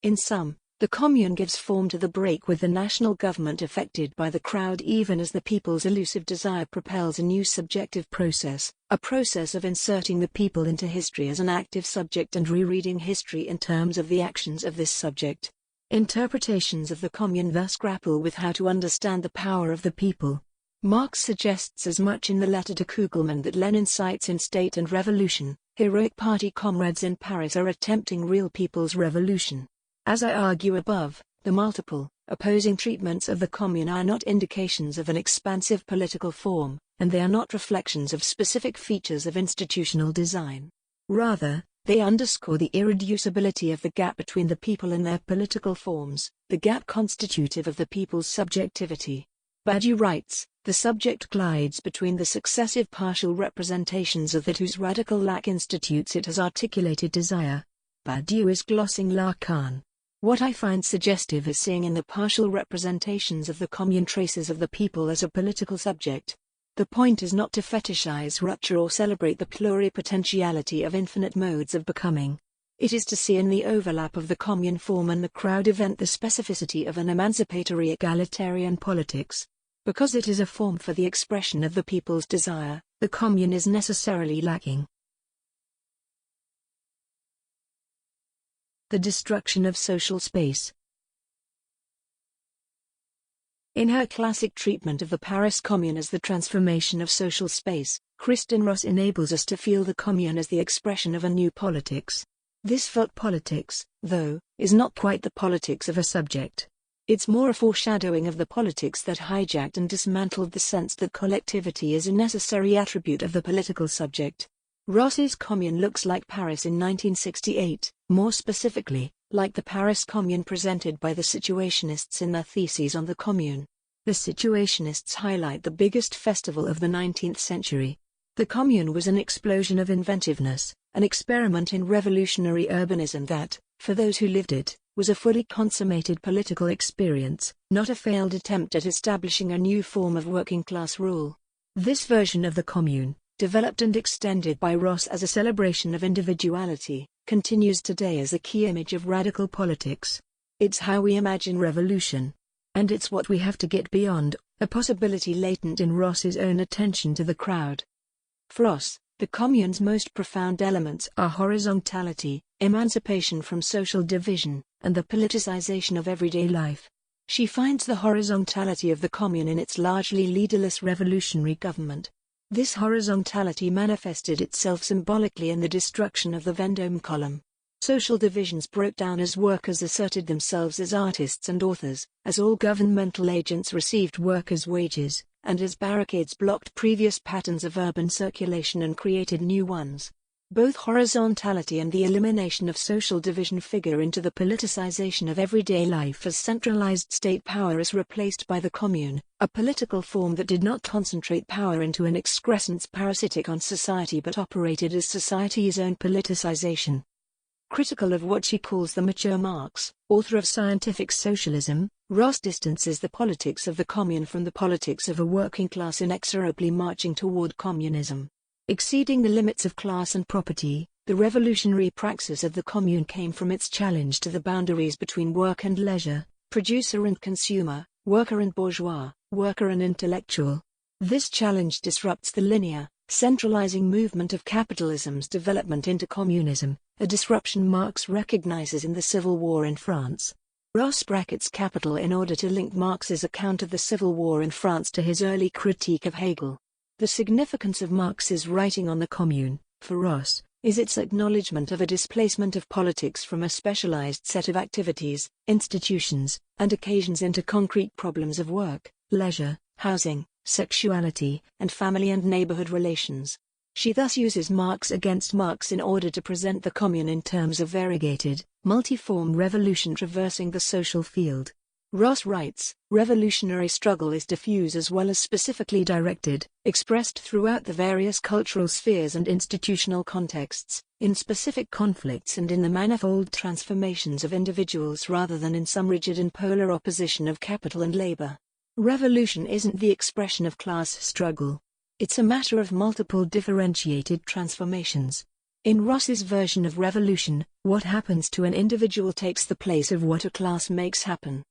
In sum, the Commune gives form to the break with the national government affected by the crowd, even as the people's elusive desire propels a new subjective process, a process of inserting the people into history as an active subject and rereading history in terms of the actions of this subject. Interpretations of the Commune thus grapple with how to understand the power of the people. Marx suggests as much in the letter to Kugelmann that Lenin cites in State and Revolution. Heroic party comrades in Paris are attempting real people's revolution. As I argue above, the multiple, opposing treatments of the Commune are not indications of an expansive political form, and they are not reflections of specific features of institutional design. Rather, they underscore the irreducibility of the gap between the people and their political forms, the gap constitutive of the people's subjectivity. Badiou writes, the subject glides between the successive partial representations of that whose radical lack institutes it as articulated desire. Badiou is glossing Lacan. What I find suggestive is seeing in the partial representations of the Commune traces of the people as a political subject. The point is not to fetishize rupture or celebrate the pluripotentiality of infinite modes of becoming. It is to see in the overlap of the Commune form and the crowd event the specificity of an emancipatory egalitarian politics. Because it is a form for the expression of the people's desire, the Commune is necessarily lacking. The destruction of social space. In her classic treatment of the Paris Commune as the transformation of social space, Kristin Ross enables us to feel the Commune as the expression of a new politics. This felt politics, though, is not quite the politics of a subject. It's more a foreshadowing of the politics that hijacked and dismantled the sense that collectivity is a necessary attribute of the political subject. Ross's Commune looks like Paris in 1968, more specifically, like the Paris Commune presented by the Situationists in their theses on the Commune. The Situationists highlight the biggest festival of the 19th century. The Commune was an explosion of inventiveness, an experiment in revolutionary urbanism that, for those who lived it, was a fully consummated political experience, not a failed attempt at establishing a new form of working-class rule. This version of the Commune, developed and extended by Ross as a celebration of individuality, continues today as a key image of radical politics. It's how we imagine revolution. And it's what we have to get beyond, a possibility latent in Ross's own attention to the crowd. For Ross, the Commune's most profound elements are horizontality, emancipation from social division, and the politicization of everyday life. She finds the horizontality of the Commune in its largely leaderless revolutionary government. This horizontality manifested itself symbolically in the destruction of the Vendôme column. Social divisions broke down as workers asserted themselves as artists and authors, as all governmental agents received workers' wages, and as barricades blocked previous patterns of urban circulation and created new ones. Both horizontality and the elimination of social division figure into the politicization of everyday life as centralized state power is replaced by the Commune, a political form that did not concentrate power into an excrescence parasitic on society but operated as society's own politicization. Critical of what she calls the mature Marx, author of Scientific Socialism, Ross distances the politics of the Commune from the politics of a working class inexorably marching toward communism. Exceeding the limits of class and property, the revolutionary praxis of the Commune came from its challenge to the boundaries between work and leisure, producer and consumer, worker and bourgeois, worker and intellectual. This challenge disrupts the linear, centralizing movement of capitalism's development into communism, a disruption Marx recognizes in the Civil War in France. Ross brackets capital in order to link Marx's account of the Civil War in France to his early critique of Hegel. The significance of Marx's writing on the Commune, for Ross, is its acknowledgement of a displacement of politics from a specialized set of activities, institutions, and occasions into concrete problems of work, leisure, housing, sexuality, and family and neighborhood relations. She thus uses Marx against Marx in order to present the Commune in terms of variegated, multiform revolution traversing the social field. Ross writes, revolutionary struggle is diffuse as well as specifically directed, expressed throughout the various cultural spheres and institutional contexts, in specific conflicts and in the manifold transformations of individuals rather than in some rigid and polar opposition of capital and labor. Revolution isn't the expression of class struggle. It's a matter of multiple differentiated transformations. In Ross's version of revolution, what happens to an individual takes the place of what a class makes happen.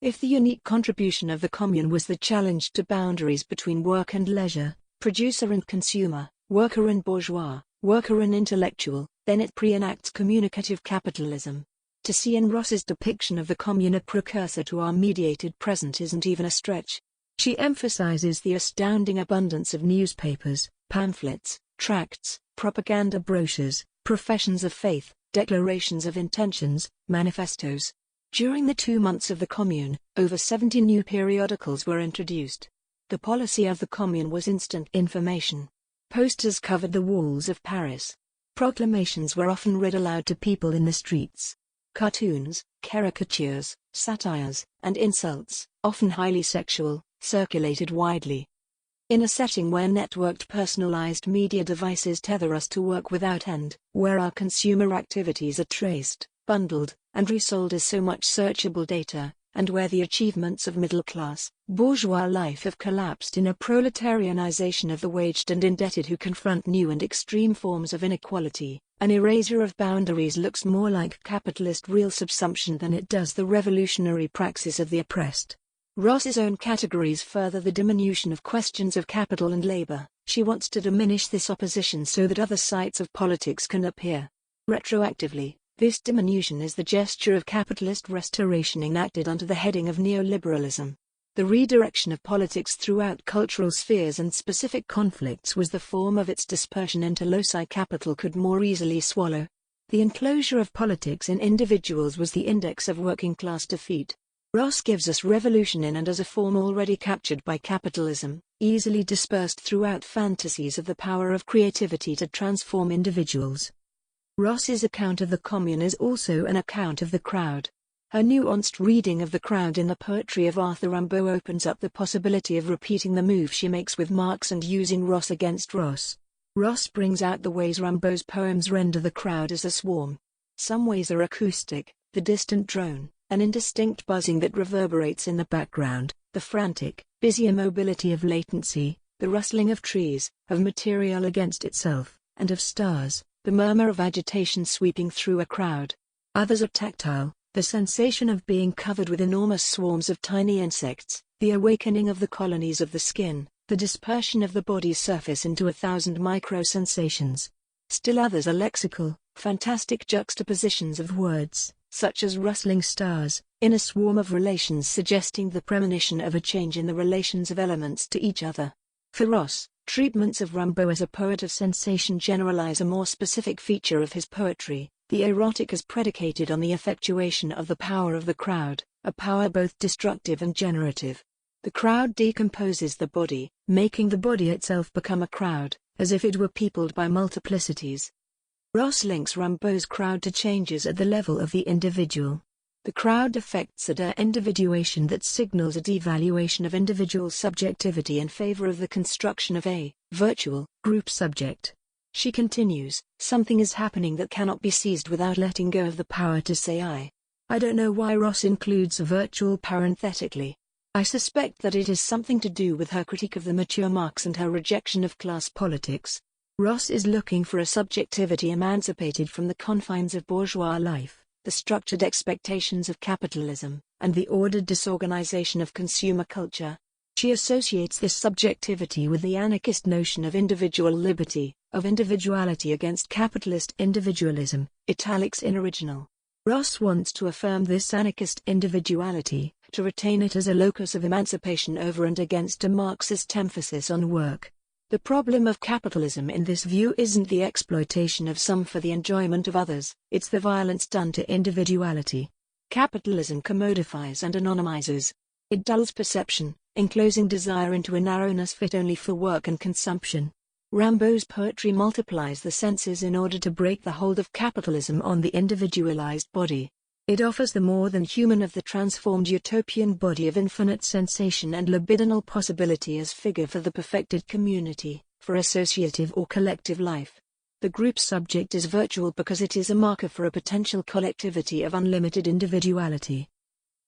If the unique contribution of the Commune was the challenge to boundaries between work and leisure, producer and consumer, worker and bourgeois, worker and intellectual, then it pre-enacts communicative capitalism. To see in Ross's depiction of the Commune a precursor to our mediated present isn't even a stretch. She emphasizes the astounding abundance of newspapers, pamphlets, tracts, propaganda brochures, professions of faith, declarations of intentions, manifestos. During the 2 months of the Commune, over 70 new periodicals were introduced. The policy of the Commune was instant information. Posters covered the walls of Paris. Proclamations were often read aloud to people in the streets. Cartoons, caricatures, satires, and insults, often highly sexual, circulated widely. In a setting where networked personalized media devices tether us to work without end, where our consumer activities are traced, bundled, and resold as so much searchable data, and where the achievements of middle-class, bourgeois life have collapsed in a proletarianization of the waged and indebted who confront new and extreme forms of inequality, an erasure of boundaries looks more like capitalist real subsumption than it does the revolutionary praxis of the oppressed. Ross's own categories further the diminution of questions of capital and labor. She wants to diminish this opposition so that other sites of politics can appear. Retroactively, This diminution is the gesture of capitalist restoration enacted under the heading of neoliberalism. The redirection of politics throughout cultural spheres and specific conflicts was the form of its dispersion into loci capital could more easily swallow. The enclosure of politics in individuals was the index of working-class defeat. Ross gives us revolution in and as a form already captured by capitalism, easily dispersed throughout fantasies of the power of creativity to transform individuals. Ross's account of the commune is also an account of the crowd. Her nuanced reading of the crowd in the poetry of Arthur Rimbaud opens up the possibility of repeating the move she makes with Marx and using Ross against Ross. Ross brings out the ways Rimbaud's poems render the crowd as a swarm. Some ways are acoustic, the distant drone, an indistinct buzzing that reverberates in the background, the frantic, busy immobility of latency, the rustling of trees, of material against itself, and of stars, the murmur of agitation sweeping through a crowd. Others are tactile, the sensation of being covered with enormous swarms of tiny insects, the awakening of the colonies of the skin, the dispersion of the body's surface into 1,000 micro-sensations. Still others are lexical, fantastic juxtapositions of words, such as rustling stars, in a swarm of relations suggesting the premonition of a change in the relations of elements to each other. For Ross, treatments of Rimbaud as a poet of sensation generalize a more specific feature of his poetry, the erotic as predicated on the effectuation of the power of the crowd, a power both destructive and generative. The crowd decomposes the body, making the body itself become a crowd, as if it were peopled by multiplicities. Ross links Rimbaud's crowd to changes at the level of the individual. The crowd affects a de-individuation that signals a devaluation of individual subjectivity in favor of the construction of a virtual group subject. She continues, something is happening that cannot be seized without letting go of the power to say I. I don't know why Ross includes a virtual parenthetically. I suspect that it is something to do with her critique of the mature Marx and her rejection of class politics. Ross is looking for a subjectivity emancipated from the confines of bourgeois life, the structured expectations of capitalism, and the ordered disorganization of consumer culture. She associates this subjectivity with the anarchist notion of individual liberty, of individuality against capitalist individualism, italics in original. Ross wants to affirm this anarchist individuality, to retain it as a locus of emancipation over and against a Marxist emphasis on work. The problem of capitalism in this view isn't the exploitation of some for the enjoyment of others, it's the violence done to individuality. Capitalism commodifies and anonymizes. It dulls perception, enclosing desire into a narrowness fit only for work and consumption. Rimbaud's poetry multiplies the senses in order to break the hold of capitalism on the individualized body. It offers the more than human of the transformed utopian body of infinite sensation and libidinal possibility as figure for the perfected community, for associative or collective life. The group subject is virtual because it is a marker for a potential collectivity of unlimited individuality.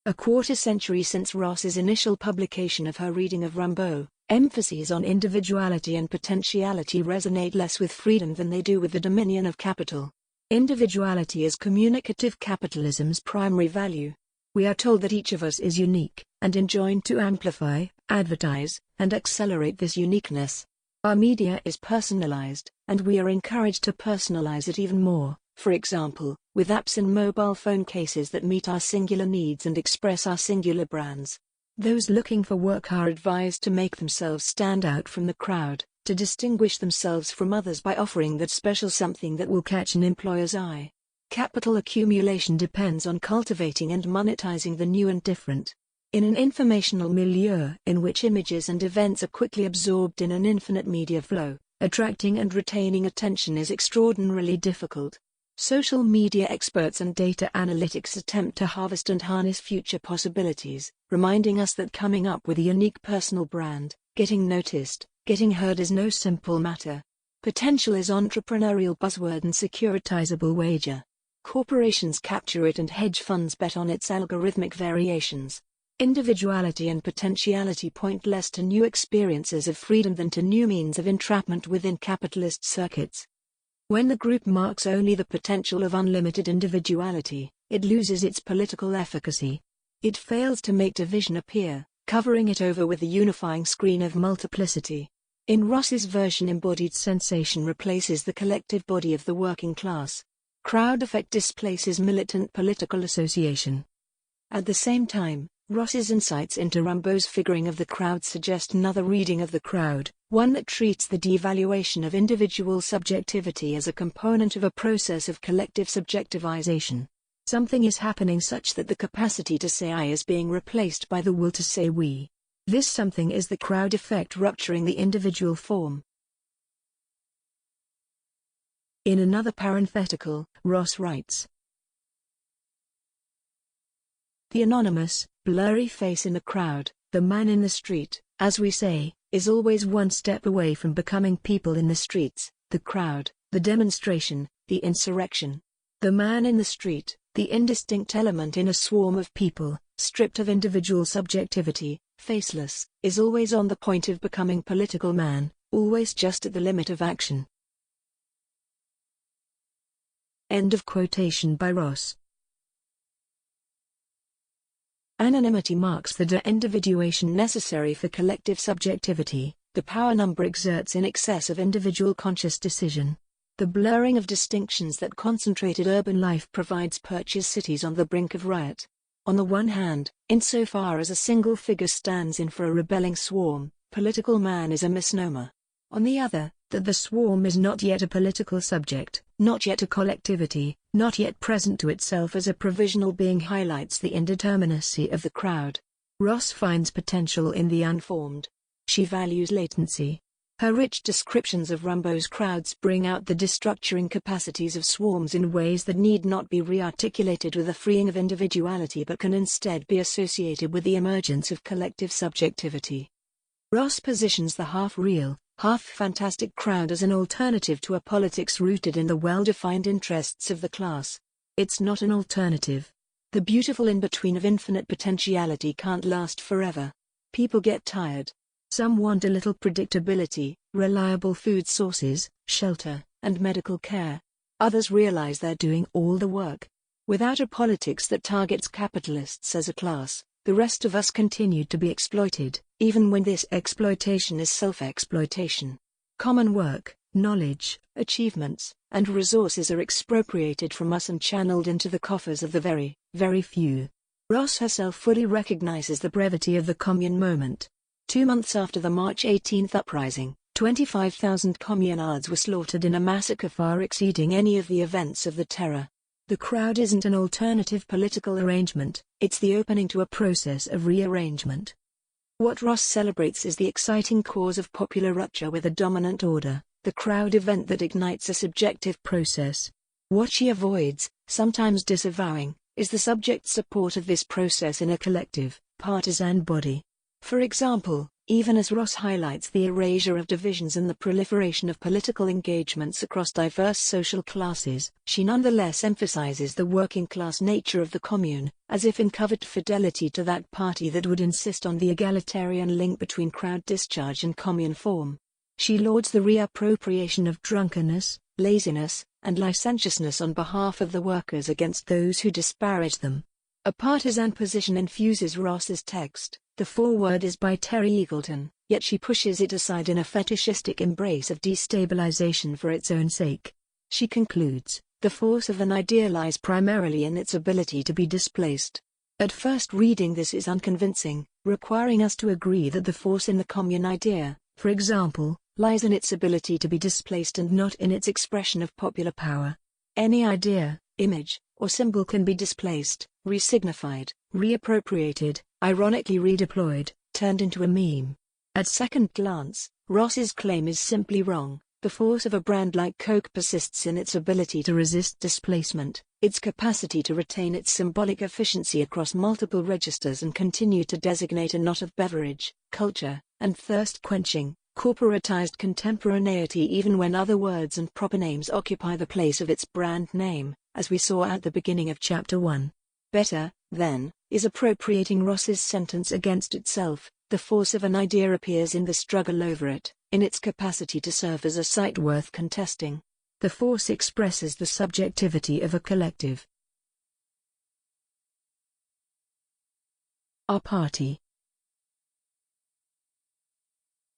A quarter century since Ross's initial publication of her reading of Rimbaud, emphases on individuality and potentiality resonate less with freedom than they do with the dominion of capital. Individuality is communicative capitalism's primary value. We are told that each of us is unique, and enjoined to amplify, advertise, and accelerate this uniqueness. Our media is personalized, and we are encouraged to personalize it even more, for example, with apps and mobile phone cases that meet our singular needs and express our singular brands. Those looking for work are advised to make themselves stand out from the crowd, to distinguish themselves from others by offering that special something that will catch an employer's eye. Capital accumulation depends on cultivating and monetizing the new and different. In an informational milieu in which images and events are quickly absorbed in an infinite media flow, attracting and retaining attention is extraordinarily difficult. Social media experts and data analytics attempt to harvest and harness future possibilities, reminding us that coming up with a unique personal brand, getting noticed, getting heard is no simple matter. Potential is entrepreneurial buzzword and securitizable wager. Corporations capture it and hedge funds bet on its algorithmic variations. Individuality and potentiality point less to new experiences of freedom than to new means of entrapment within capitalist circuits. When the group marks only the potential of unlimited individuality, it loses its political efficacy. It fails to make division appear, covering it over with the unifying screen of multiplicity. In Ross's version, embodied sensation replaces the collective body of the working class. Crowd effect displaces militant political association. At the same time, Ross's insights into Rimbaud's figuring of the crowd suggest another reading of the crowd, one that treats the devaluation of individual subjectivity as a component of a process of collective subjectivization. Something is happening such that the capacity to say I is being replaced by the will to say we. This something is the crowd effect rupturing the individual form. In another parenthetical, Ross writes, "The anonymous, blurry face in the crowd, the man in the street, as we say, is always one step away from becoming people in the streets, the crowd, the demonstration, the insurrection. The man in the street, the indistinct element in a swarm of people, stripped of individual subjectivity, faceless, is always on the point of becoming political man, always just at the limit of action." End of quotation by Ross. Anonymity marks the de-individuation necessary for collective subjectivity, the power number exerts in excess of individual conscious decision. The blurring of distinctions that concentrated urban life provides perches cities on the brink of riot. On the one hand, insofar as a single figure stands in for a rebelling swarm, political man is a misnomer. On the other, that the swarm is not yet a political subject, not yet a collectivity, not yet present to itself as a provisional being highlights the indeterminacy of the crowd. Ross finds potential in the unformed. She values latency. Her rich descriptions of Rimbaud's crowds bring out the destructuring capacities of swarms in ways that need not be re-articulated with a freeing of individuality but can instead be associated with the emergence of collective subjectivity. Ross positions the half-real, half-fantastic crowd as an alternative to a politics rooted in the well-defined interests of the class. It's not an alternative. The beautiful in-between of infinite potentiality can't last forever. People get tired. Some want a little predictability, reliable food sources, shelter, and medical care. Others realize they're doing all the work. Without a politics that targets capitalists as a class, the rest of us continued to be exploited, even when this exploitation is self-exploitation. Common work, knowledge, achievements, and resources are expropriated from us and channeled into the coffers of the very, very few. Ross herself fully recognizes the brevity of the commune moment. 2 months after the March 18 uprising, 25,000 communards were slaughtered in a massacre far exceeding any of the events of the terror. The crowd isn't an alternative political arrangement, it's the opening to a process of rearrangement. What Ross celebrates is the exciting cause of popular rupture with a dominant order, the crowd event that ignites a subjective process. What she avoids, sometimes disavowing, is the subject support of this process in a collective, partisan body. For example, even as Ross highlights the erasure of divisions and the proliferation of political engagements across diverse social classes, she nonetheless emphasizes the working-class nature of the commune, as if in covert fidelity to that party that would insist on the egalitarian link between crowd discharge and commune form. She lauds the reappropriation of drunkenness, laziness, and licentiousness on behalf of the workers against those who disparage them. A partisan position infuses Ross's text. The foreword is by Terry Eagleton, yet she pushes it aside in a fetishistic embrace of destabilization for its own sake. She concludes, the force of an idea lies primarily in its ability to be displaced. At first reading this is unconvincing, requiring us to agree that the force in the commune idea, for example, lies in its ability to be displaced and not in its expression of popular power. Any idea, image, or symbol can be displaced, resignified, reappropriated, ironically redeployed, turned into a meme. At second glance, Ross's claim is simply wrong. The force of a brand like Coke persists in its ability to resist displacement, its capacity to retain its symbolic efficiency across multiple registers and continue to designate a knot of beverage, culture, and thirst-quenching, corporatized contemporaneity even when other words and proper names occupy the place of its brand name, as we saw at the beginning of Chapter 1. Better, then, is appropriating Ross's sentence against itself. The force of an idea appears in the struggle over it, in its capacity to serve as a site worth contesting. The force expresses the subjectivity of a collective. Our party.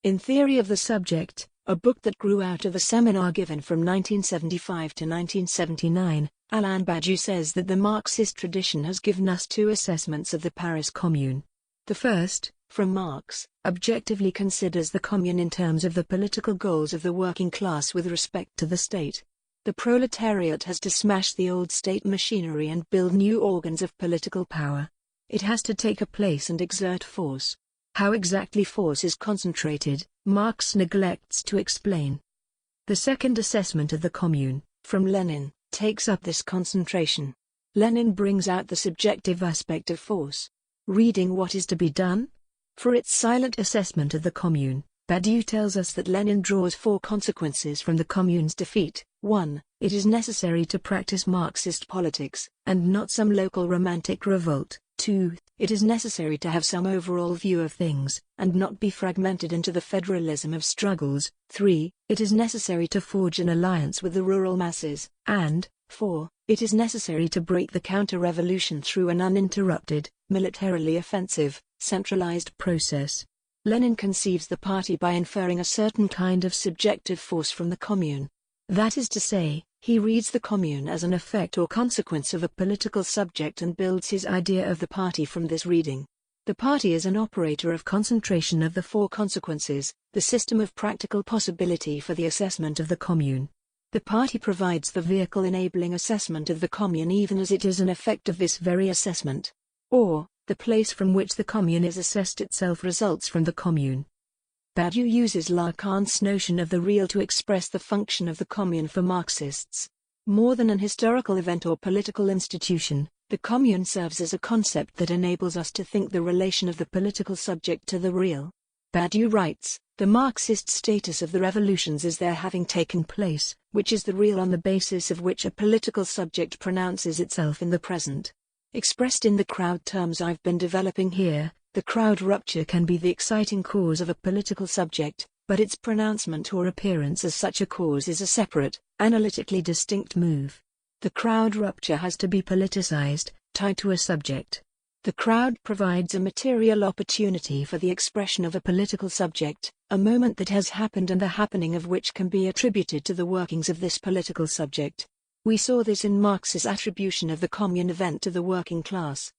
In Theory of the Subject, a book that grew out of a seminar given from 1975 to 1979, Alain Badiou says that the Marxist tradition has given us two assessments of the Paris Commune. The first, from Marx, objectively considers the Commune in terms of the political goals of the working class with respect to the state. The proletariat has to smash the old state machinery and build new organs of political power. It has to take a place and exert force. How exactly force is concentrated, Marx neglects to explain. The second assessment of the Commune, from Lenin, takes up this concentration. Lenin brings out the subjective aspect of force. Reading What is to be done? For its silent assessment of the Commune, Badiou tells us that Lenin draws four consequences from the Commune's defeat. 1. It is necessary to practice Marxist politics, and not some local romantic revolt. 2. It is necessary to have some overall view of things, and not be fragmented into the federalism of struggles. 3. It is necessary to forge an alliance with the rural masses. And 4. It is necessary to break the counter-revolution through an uninterrupted, militarily offensive, centralized process. Lenin conceives the party by inferring a certain kind of subjective force from the Commune. That is to say, he reads the Commune as an effect or consequence of a political subject and builds his idea of the party from this reading. The party is an operator of concentration of the four consequences, the system of practical possibility for the assessment of the Commune. The party provides the vehicle enabling assessment of the Commune even as it is an effect of this very assessment. Or, the place from which the Commune is assessed itself results from the Commune. Badiou uses Lacan's notion of the real to express the function of the Commune for Marxists. More than an historical event or political institution, the Commune serves as a concept that enables us to think the relation of the political subject to the real. Badiou writes, the Marxist status of the revolutions is their having taken place, which is the real on the basis of which a political subject pronounces itself in the present. Expressed in the crowd terms I've been developing here, the crowd rupture can be the exciting cause of a political subject, but its pronouncement or appearance as such a cause is a separate, analytically distinct move. The crowd rupture has to be politicized, tied to a subject. The crowd provides a material opportunity for the expression of a political subject, a moment that has happened and the happening of which can be attributed to the workings of this political subject. We saw this in Marx's attribution of the Commune event to the working class.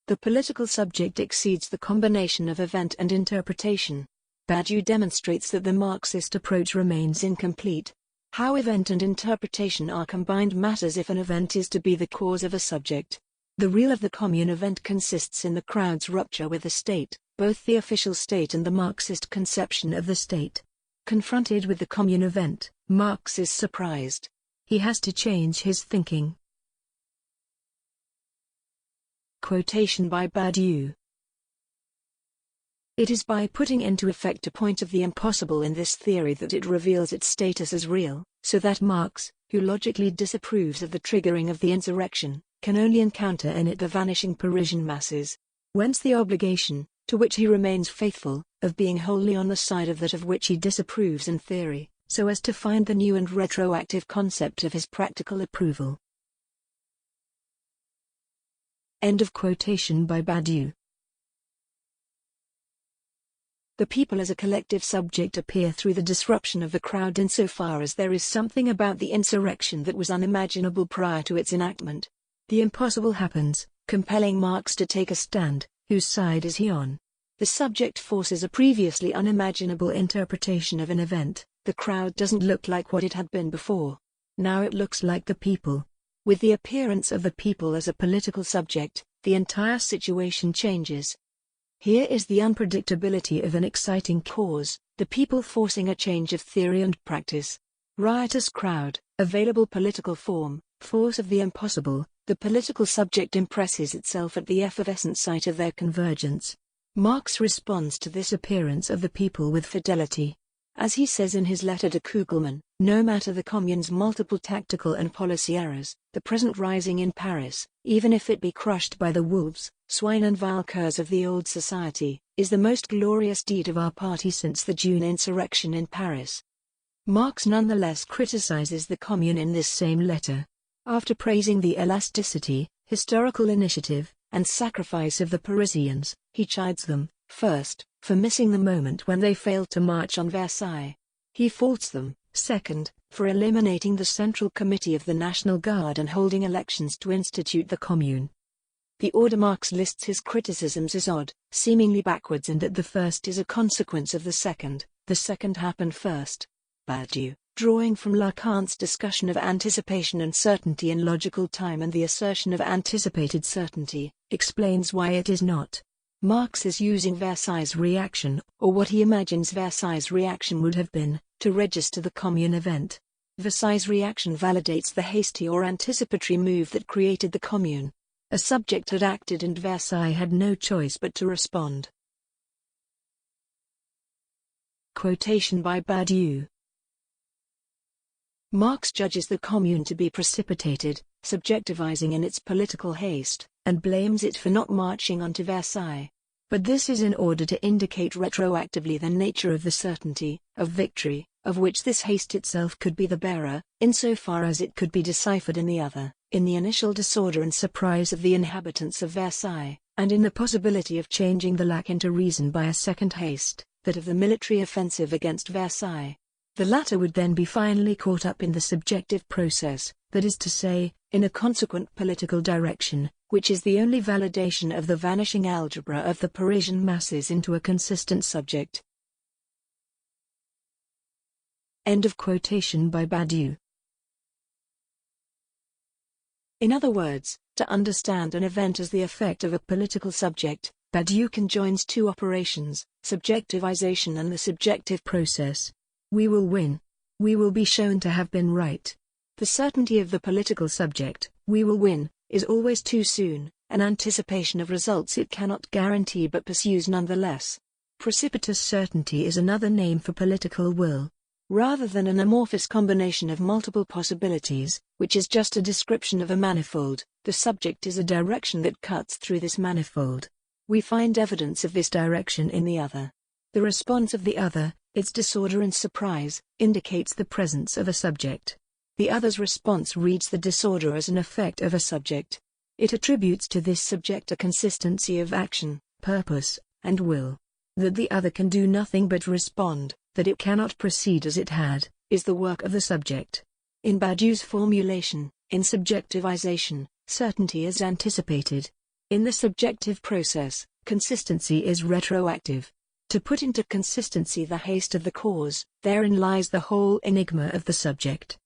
The political subject exceeds the combination of event and interpretation. Badiou demonstrates that the Marxist approach remains incomplete. How event and interpretation are combined matters if an event is to be the cause of a subject. The real of the Commune event consists in the crowd's rupture with the state, both the official state and the Marxist conception of the state. Confronted with the Commune event, Marx is surprised. He has to change his thinking. Quotation by Badiou. It is by putting into effect a point of the impossible in this theory that it reveals its status as real, so that Marx, who logically disapproves of the triggering of the insurrection, can only encounter in it the vanishing Parisian masses. Whence the obligation, to which he remains faithful, of being wholly on the side of that of which he disapproves in theory, so as to find the new and retroactive concept of his practical approval. End of quotation by Badiou. The people as a collective subject appear through the disruption of the crowd insofar as there is something about the insurrection that was unimaginable prior to its enactment. The impossible happens, compelling Marx to take a stand. Whose side is he on? The subject forces a previously unimaginable interpretation of an event. The crowd doesn't look like what it had been before. Now it looks like the people. With the appearance of the people as a political subject, the entire situation changes. Here is the unpredictability of an exciting cause, the people forcing a change of theory and practice. Riotous crowd, available political form, force of the impossible, the political subject impresses itself at the effervescent site of their convergence. Marx responds to this appearance of the people with fidelity. As he says in his letter to Kugelmann, no matter the Commune's multiple tactical and policy errors, the present rising in Paris, even if it be crushed by the wolves, swine and vile curs of the old society, is the most glorious deed of our party since the June insurrection in Paris. Marx nonetheless criticizes the Commune in this same letter. After praising the elasticity, historical initiative, and sacrifice of the Parisians, he chides them, first, for missing the moment when they failed to march on Versailles. He faults them, Second, for eliminating the Central Committee of the National Guard and holding elections to institute the Commune. The order Marx lists his criticisms as odd, seemingly backwards, and that the first is a consequence of the second happened first. Badiou, drawing from Lacan's discussion of anticipation and certainty in logical time and the assertion of anticipated certainty, explains why it is not. Marx is using Versailles' reaction, or what he imagines Versailles' reaction would have been, to register the Commune event. Versailles' reaction validates the hasty or anticipatory move that created the Commune. A subject had acted and Versailles had no choice but to respond. Quotation by Badiou. Marx judges the Commune to be precipitated, subjectivizing in its political haste, and blames it for not marching on to Versailles. But this is in order to indicate retroactively the nature of the certainty of victory, of which this haste itself could be the bearer, insofar as it could be deciphered in the other, in the initial disorder and surprise of the inhabitants of Versailles, and in the possibility of changing the lack into reason by a second haste, that of the military offensive against Versailles. The latter would then be finally caught up in the subjective process, that is to say, in a consequent political direction, which is the only validation of the vanishing algebra of the Parisian masses into a consistent subject. End of quotation by Badiou. In other words, to understand an event as the effect of a political subject, Badiou conjoins two operations, subjectivization and the subjective process. We will win. We will be shown to have been right. The certainty of the political subject, we will win, is always too soon, an anticipation of results it cannot guarantee but pursues nonetheless. Precipitous certainty is another name for political will. Rather than an amorphous combination of multiple possibilities, which is just a description of a manifold, the subject is a direction that cuts through this manifold. We find evidence of this direction in the other. The response of the other, its disorder and surprise, indicates the presence of a subject. The other's response reads the disorder as an effect of a subject. It attributes to this subject a consistency of action, purpose, and will. That the other can do nothing but respond, that it cannot proceed as it had, is the work of the subject. In Badiou's formulation, in subjectivization, certainty is anticipated. In the subjective process, consistency is retroactive. To put into consistency the haste of the cause, therein lies the whole enigma of the subject.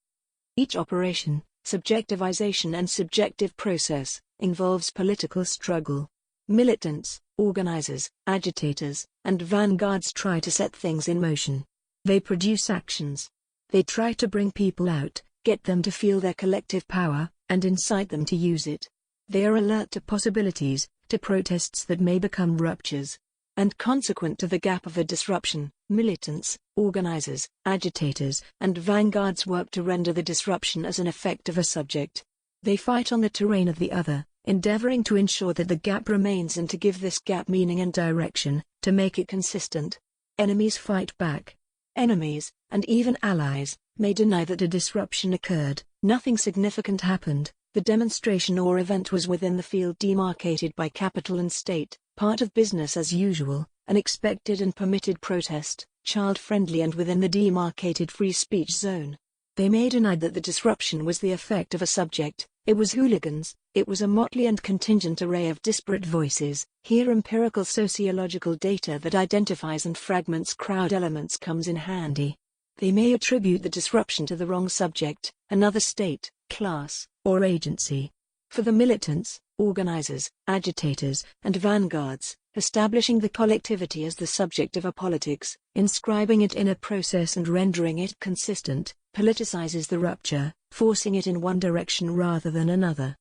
Each operation, subjectivization and subjective process, involves political struggle. Militants, organizers, agitators, and vanguards try to set things in motion. They produce actions. They try to bring people out, get them to feel their collective power, and incite them to use it. They are alert to possibilities, to protests that may become ruptures. And consequent to the gap of a disruption, militants, organizers, agitators, and vanguards work to render the disruption as an effect of a subject. They fight on the terrain of the other, endeavoring to ensure that the gap remains and to give this gap meaning and direction, to make it consistent. Enemies fight back. Enemies, and even allies, may deny that a disruption occurred, nothing significant happened, the demonstration or event was within the field demarcated by capital and state, part of business as usual, an expected and permitted protest, child-friendly and within the demarcated free speech zone. They may deny that the disruption was the effect of a subject, it was hooligans, it was a motley and contingent array of disparate voices. Here empirical sociological data that identifies and fragments crowd elements comes in handy. They may attribute the disruption to the wrong subject, another state, class, or agency. For the militants, organizers, agitators, and vanguards, establishing the collectivity as the subject of a politics, inscribing it in a process and rendering it consistent, politicizes the rupture, forcing it in one direction rather than another.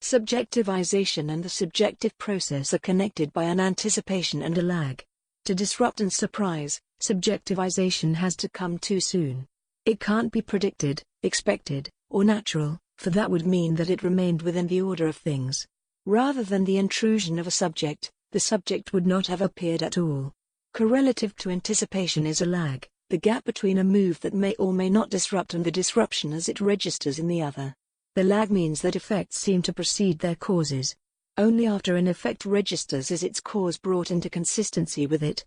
Subjectivization and the subjective process are connected by an anticipation and a lag. To disrupt and surprise, subjectivization has to come too soon. It can't be predicted, expected, or natural, for that would mean that it remained within the order of things. Rather than the intrusion of a subject, the subject would not have appeared at all. Correlative to anticipation is a lag, the gap between a move that may or may not disrupt and the disruption as it registers in the other. The lag means that effects seem to precede their causes. Only after an effect registers is its cause brought into consistency with it.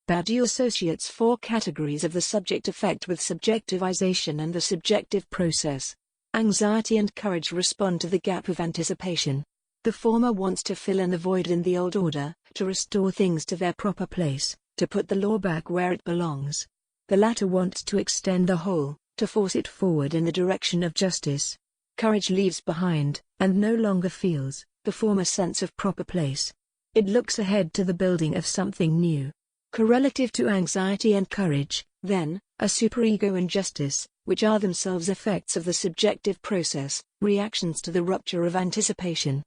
Badiou associates four categories of the subject effect with subjectivization and the subjective process. Anxiety and courage respond to the gap of anticipation. The former wants to fill in the void in the old order, to restore things to their proper place, to put the law back where it belongs. The latter wants to extend the whole, to force it forward in the direction of justice. Courage leaves behind, and no longer feels, the former sense of proper place. It looks ahead to the building of something new. Correlative to anxiety and courage, then, are superego and justice, which are themselves effects of the subjective process, reactions to the rupture of anticipation.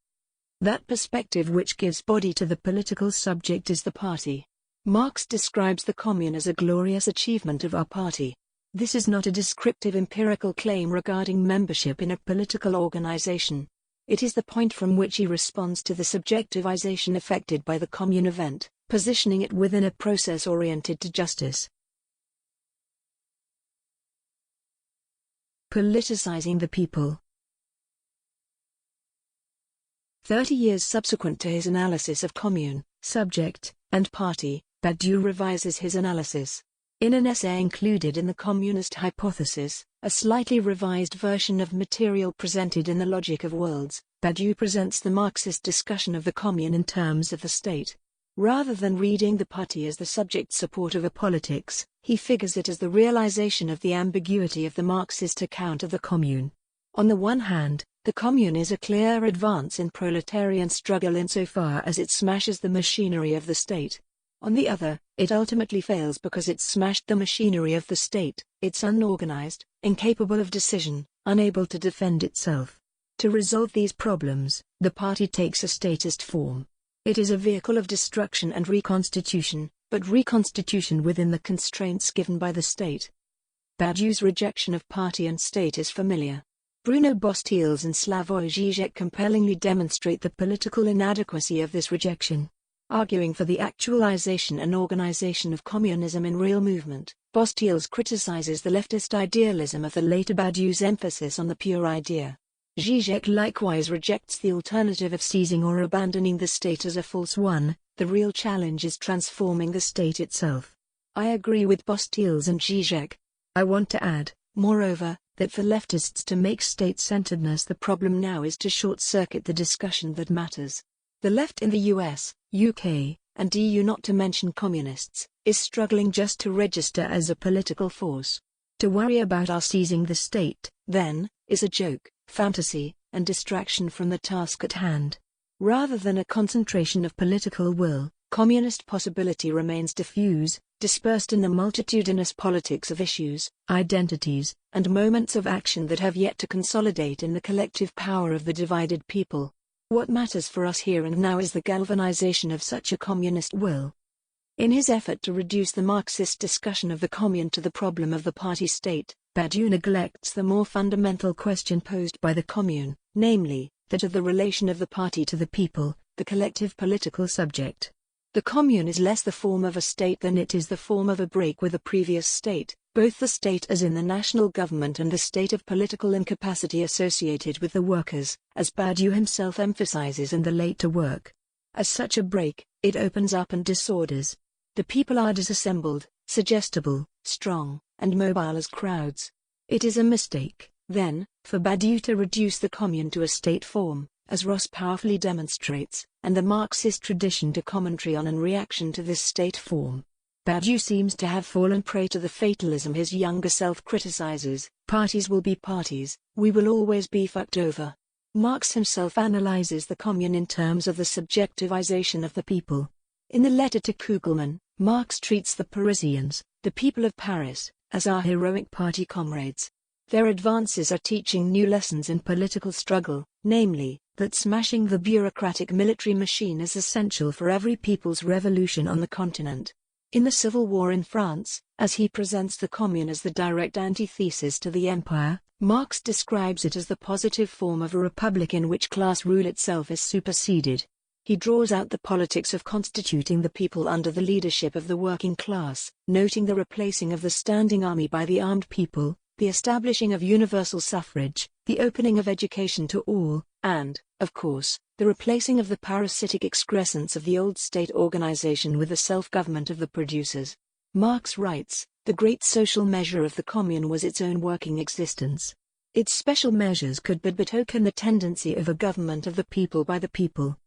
That perspective which gives body to the political subject is the party. Marx describes the Commune as a glorious achievement of our party. This is not a descriptive empirical claim regarding membership in a political organization. It is the point from which he responds to the subjectivization effected by the Commune event, positioning it within a process oriented to justice. Politicizing the people. 30 years subsequent to his analysis of Commune, subject, and party, Badiou revises his analysis. In an essay included in the Communist Hypothesis, a slightly revised version of material presented in The Logic of Worlds, Badiou presents the Marxist discussion of the Commune in terms of the state. Rather than reading the party as the subject support of a politics, he figures it as the realization of the ambiguity of the Marxist account of the Commune. On the one hand, the Commune is a clear advance in proletarian struggle insofar as it smashes the machinery of the state. On the other, it ultimately fails because it smashed the machinery of the state. It's unorganized, incapable of decision, unable to defend itself. To resolve these problems, the party takes a statist form. It is a vehicle of destruction and reconstitution, but reconstitution within the constraints given by the state. Badiou's rejection of party and state is familiar. Bruno Bostiels and Slavoj Žižek compellingly demonstrate the political inadequacy of this rejection. Arguing for the actualization and organization of communism in real movement, Bostiels criticizes the leftist idealism of the later Badiou's emphasis on the pure idea. Žižek likewise rejects the alternative of seizing or abandoning the state as a false one. The real challenge is transforming the state itself. I agree with Bostiels and Žižek. I want to add, moreover, that for leftists to make state-centeredness the problem now is to short-circuit the discussion that matters. The left in the US, UK, and EU, not to mention communists, is struggling just to register as a political force. To worry about our seizing the state, then, is a joke, fantasy, and distraction from the task at hand. Rather than a concentration of political will, communist possibility remains diffuse, dispersed in the multitudinous politics of issues, identities, and moments of action that have yet to consolidate in the collective power of the divided people. What matters for us here and now is the galvanization of such a communist will. In his effort to reduce the Marxist discussion of the Commune to the problem of the party-state, Badiou neglects the more fundamental question posed by the Commune, namely, that of the relation of the party to the people, the collective political subject. The Commune is less the form of a state than it is the form of a break with a previous state, both the state as in the national government and the state of political incapacity associated with the workers, as Badiou himself emphasizes in the later work. As such a break, it opens up and disorders. The people are disassembled, suggestible, strong, and mobile as crowds. It is a mistake, then, for Badiou to reduce the Commune to a state form, as Ross powerfully demonstrates, and the Marxist tradition to commentary on and reaction to this state form. Badiou seems to have fallen prey to the fatalism his younger self criticizes. Parties will be parties, we will always be fucked over. Marx himself analyzes the Commune in terms of the subjectivization of the people. In the letter to Kugelmann, Marx treats the Parisians, the people of Paris, as our heroic party comrades. Their advances are teaching new lessons in political struggle, namely, that smashing the bureaucratic military machine is essential for every people's revolution on the continent. In the Civil War in France, as he presents the Commune as the direct antithesis to the empire, Marx describes it as the positive form of a republic in which class rule itself is superseded. He draws out the politics of constituting the people under the leadership of the working class, noting the replacing of the standing army by the armed people, the establishing of universal suffrage, the opening of education to all, and, of course, the replacing of the parasitic excrescence of the old state organization with the self-government of the producers. Marx writes, the great social measure of the Commune was its own working existence. Its special measures could but betoken the tendency of a government of the people by the people.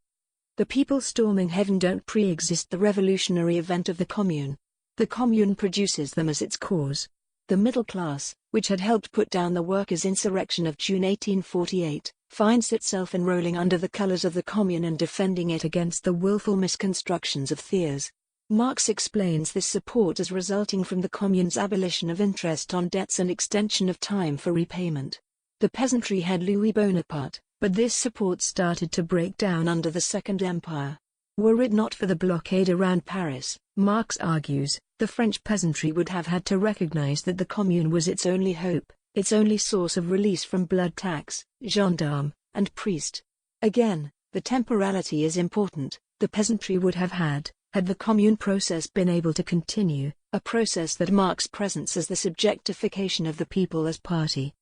The people storming heaven don't pre-exist the revolutionary event of the Commune. The Commune produces them as its cause. The middle class, which had helped put down the workers' insurrection of June 1848, finds itself enrolling under the colors of the Commune and defending it against the willful misconstructions of Thiers. Marx explains this support as resulting from the Commune's abolition of interest on debts and extension of time for repayment. The peasantry had Louis Bonaparte, but this support started to break down under the Second Empire. Were it not for the blockade around Paris, Marx argues, the French peasantry would have had to recognize that the Commune was its only hope, its only source of release from blood tax, gendarme, and priest. Again, the temporality is important. The peasantry would have had the Commune process been able to continue, a process that Marx presents as the subjectification of the people as party.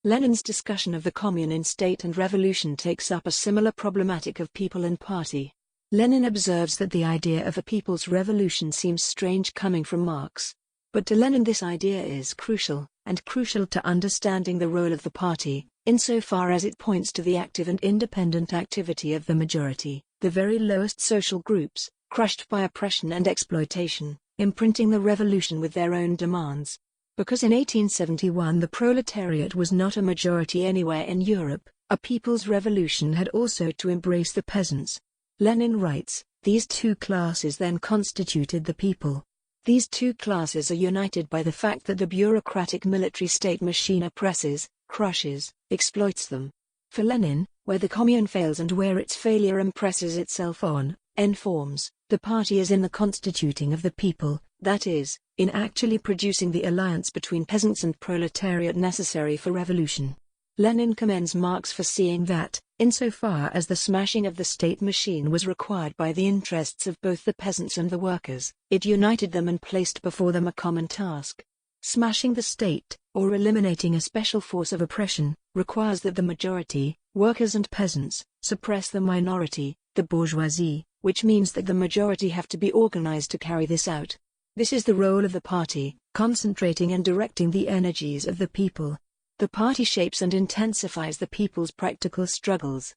Lenin's discussion of the Commune in state and revolution takes up a similar problematic of people and party. Lenin observes that the idea of a people's revolution seems strange coming from Marx. But to Lenin this idea is crucial, and crucial to understanding the role of the party, insofar as it points to the active and independent activity of the majority, the very lowest social groups, crushed by oppression and exploitation, imprinting the revolution with their own demands. Because in 1871 the proletariat was not a majority anywhere in Europe, a people's revolution had also to embrace the peasants. Lenin writes, these two classes then constituted the people. These two classes are united by the fact that the bureaucratic military state machine oppresses, crushes, exploits them. For Lenin, where the Commune fails and where its failure impresses itself on forms, the party is in the constituting of the people, that is, in actually producing the alliance between peasants and proletariat necessary for revolution. Lenin commends Marx for seeing that, insofar as the smashing of the state machine was required by the interests of both the peasants and the workers, it united them and placed before them a common task. Smashing the state, or eliminating a special force of oppression, requires that the majority, workers and peasants, suppress the minority, the bourgeoisie, which means that the majority have to be organized to carry this out. This is the role of the party, concentrating and directing the energies of the people. The party shapes and intensifies the people's practical struggles.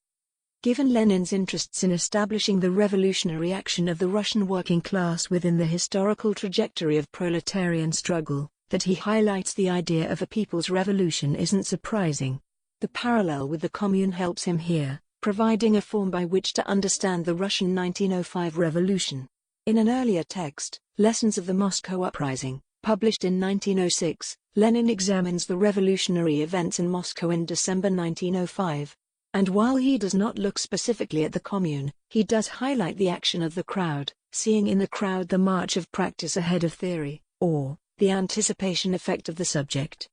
Given Lenin's interests in establishing the revolutionary action of the Russian working class within the historical trajectory of proletarian struggle, that he highlights the idea of a people's revolution isn't surprising. The parallel with the Commune helps him here, providing a form by which to understand the Russian 1905 revolution. In an earlier text, Lessons of the Moscow Uprising, published in 1906, Lenin examines the revolutionary events in Moscow in December 1905. And while he does not look specifically at the Commune, he does highlight the action of the crowd, seeing in the crowd the march of practice ahead of theory, or the anticipation effect of the subject.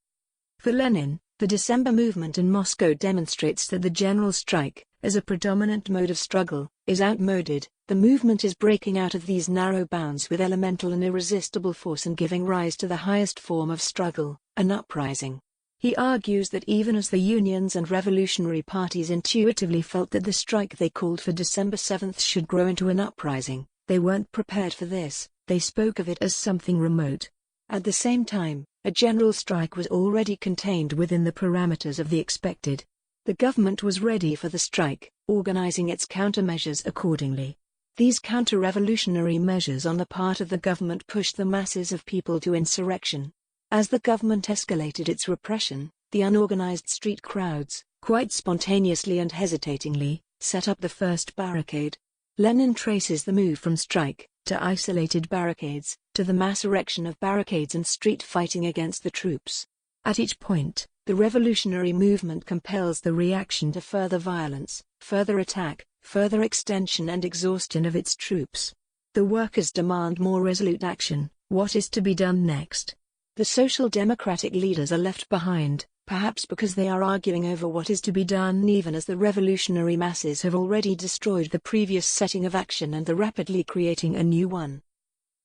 For Lenin, the December movement in Moscow demonstrates that the general strike, as a predominant mode of struggle, is outmoded. The movement is breaking out of these narrow bounds with elemental and irresistible force and giving rise to the highest form of struggle, an uprising. He argues that even as the unions and revolutionary parties intuitively felt that the strike they called for December 7th should grow into an uprising, they weren't prepared for this. They spoke of it as something remote. At the same time, a general strike was already contained within the parameters of the expected. The government was ready for the strike, organizing its countermeasures accordingly. These counter-revolutionary measures on the part of the government pushed the masses of people to insurrection. As the government escalated its repression, the unorganized street crowds, quite spontaneously and hesitatingly, set up the first barricade. Lenin traces the move from strike to isolated barricades, to the mass erection of barricades and street fighting against the troops. At each point, the revolutionary movement compels the reaction to further violence, further attack, further extension and exhaustion of its troops. The workers demand more resolute action. What is to be done next? The social democratic leaders are left behind, perhaps because they are arguing over what is to be done even as the revolutionary masses have already destroyed the previous setting of action and are rapidly creating a new one.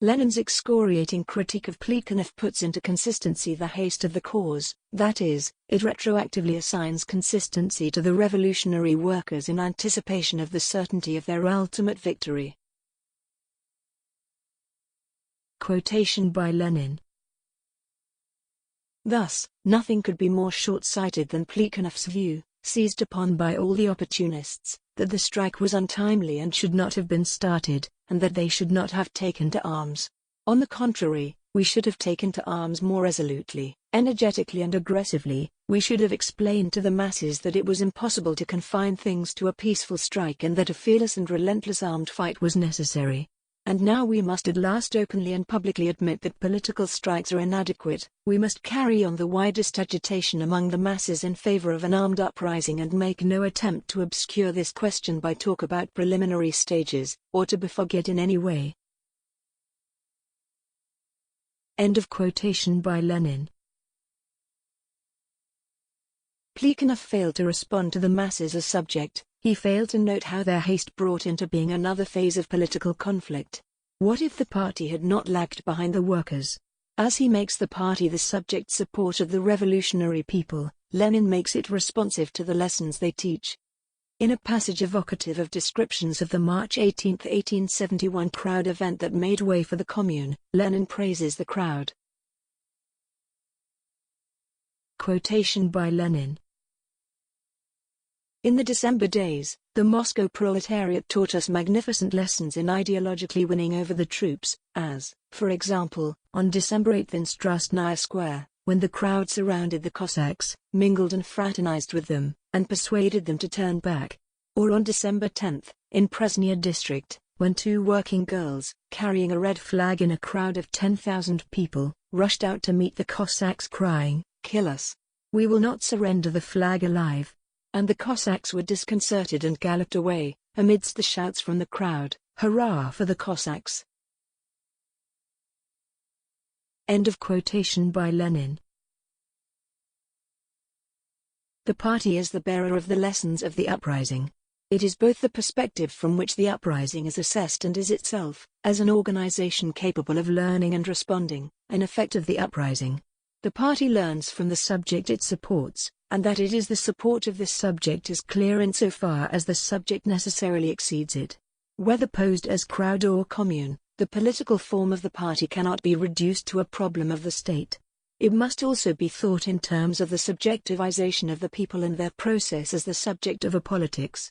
Lenin's excoriating critique of Plekhanov puts into consistency the haste of the cause, that is, it retroactively assigns consistency to the revolutionary workers in anticipation of the certainty of their ultimate victory. Quotation by Lenin. Thus, nothing could be more short-sighted than Plekhanov's view, seized upon by all the opportunists, that the strike was untimely and should not have been started, and that they should not have taken to arms. On the contrary, we should have taken to arms more resolutely, energetically and aggressively. We should have explained to the masses that it was impossible to confine things to a peaceful strike and that a fearless and relentless armed fight was necessary. And now we must at last openly and publicly admit that political strikes are inadequate. We must carry on the widest agitation among the masses in favor of an armed uprising and make no attempt to obscure this question by talk about preliminary stages, or to befog it in any way. End of quotation by Lenin. Plekhanov failed to respond to the masses as subject. He failed to note how their haste brought into being another phase of political conflict. What if the party had not lagged behind the workers? As he makes the party the subject support of the revolutionary people, Lenin makes it responsive to the lessons they teach. In a passage evocative of descriptions of the March 18, 1871 crowd event that made way for the Commune, Lenin praises the crowd. Quotation by Lenin. In the December days, the Moscow proletariat taught us magnificent lessons in ideologically winning over the troops, as, for example, on December 8 in Strasnaya Square, when the crowd surrounded the Cossacks, mingled and fraternized with them, and persuaded them to turn back. Or on December 10, in Presnya district, when two working girls, carrying a red flag in a crowd of 10,000 people, rushed out to meet the Cossacks crying, "Kill us! We will not surrender the flag alive!" And the Cossacks were disconcerted and galloped away, amidst the shouts from the crowd, "Hurrah for the Cossacks!" End of quotation by Lenin. The party is the bearer of the lessons of the uprising. It is both the perspective from which the uprising is assessed and is itself, as an organization capable of learning and responding, an effect of the uprising. The party learns from the subject it supports, and that it is the support of this subject is clear insofar as the subject necessarily exceeds it. Whether posed as crowd or commune, the political form of the party cannot be reduced to a problem of the state. It must also be thought in terms of the subjectivization of the people and their process as the subject of a politics.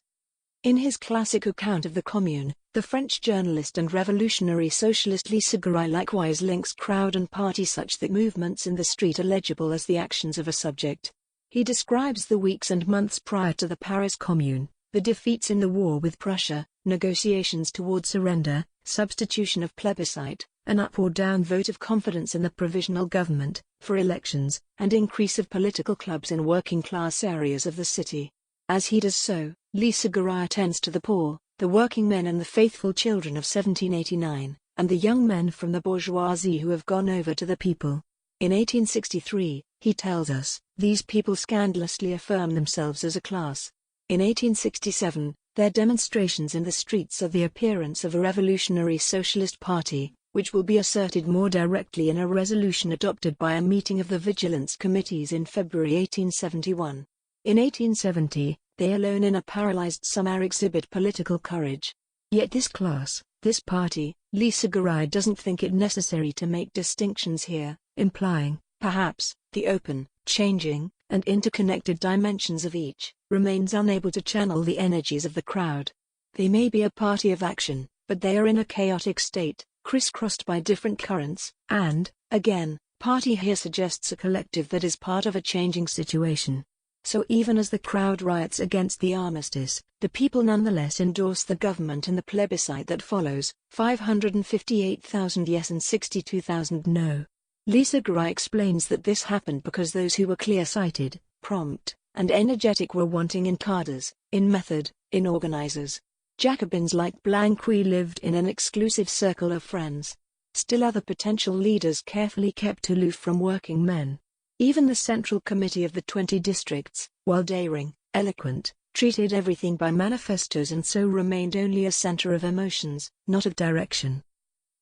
In his classic account of the Commune, the French journalist and revolutionary socialist Lisa likewise links crowd and party such that movements in the street are legible as the actions of a subject. He describes the weeks and months prior to the Paris Commune, the defeats in the war with Prussia, negotiations toward surrender, substitution of plebiscite, an up or down vote of confidence in the provisional government, for elections, and increase of political clubs in working-class areas of the city. As he does so, Lisa attends to the poor, the working men and the faithful children of 1789, and the young men from the bourgeoisie who have gone over to the people. In 1863, he tells us, these people scandalously affirm themselves as a class. In 1867, their demonstrations in the streets are the appearance of a revolutionary socialist party, which will be asserted more directly in a resolution adopted by a meeting of the Vigilance Committees in February 1871. In 1870, they alone in a paralyzed summer exhibit political courage. Yet this class, this party, Lisa doesn't think it necessary to make distinctions here, implying, perhaps, the open, changing, and interconnected dimensions of each, remains unable to channel the energies of the crowd. They may be a party of action, but they are in a chaotic state, crisscrossed by different currents, and, again, party here suggests a collective that is part of a changing situation. So even as the crowd riots against the armistice, the people nonetheless endorse the government in the plebiscite that follows, 558,000 yes and 62,000 no. Lisa explains that this happened because those who were clear-sighted, prompt, and energetic were wanting in cadres, in method, in organizers. Jacobins like Blanqui lived in an exclusive circle of friends. Still other potential leaders carefully kept aloof from working men. Even the Central Committee of the 20 districts, while daring, eloquent, treated everything by manifestos and so remained only a center of emotions, not of direction.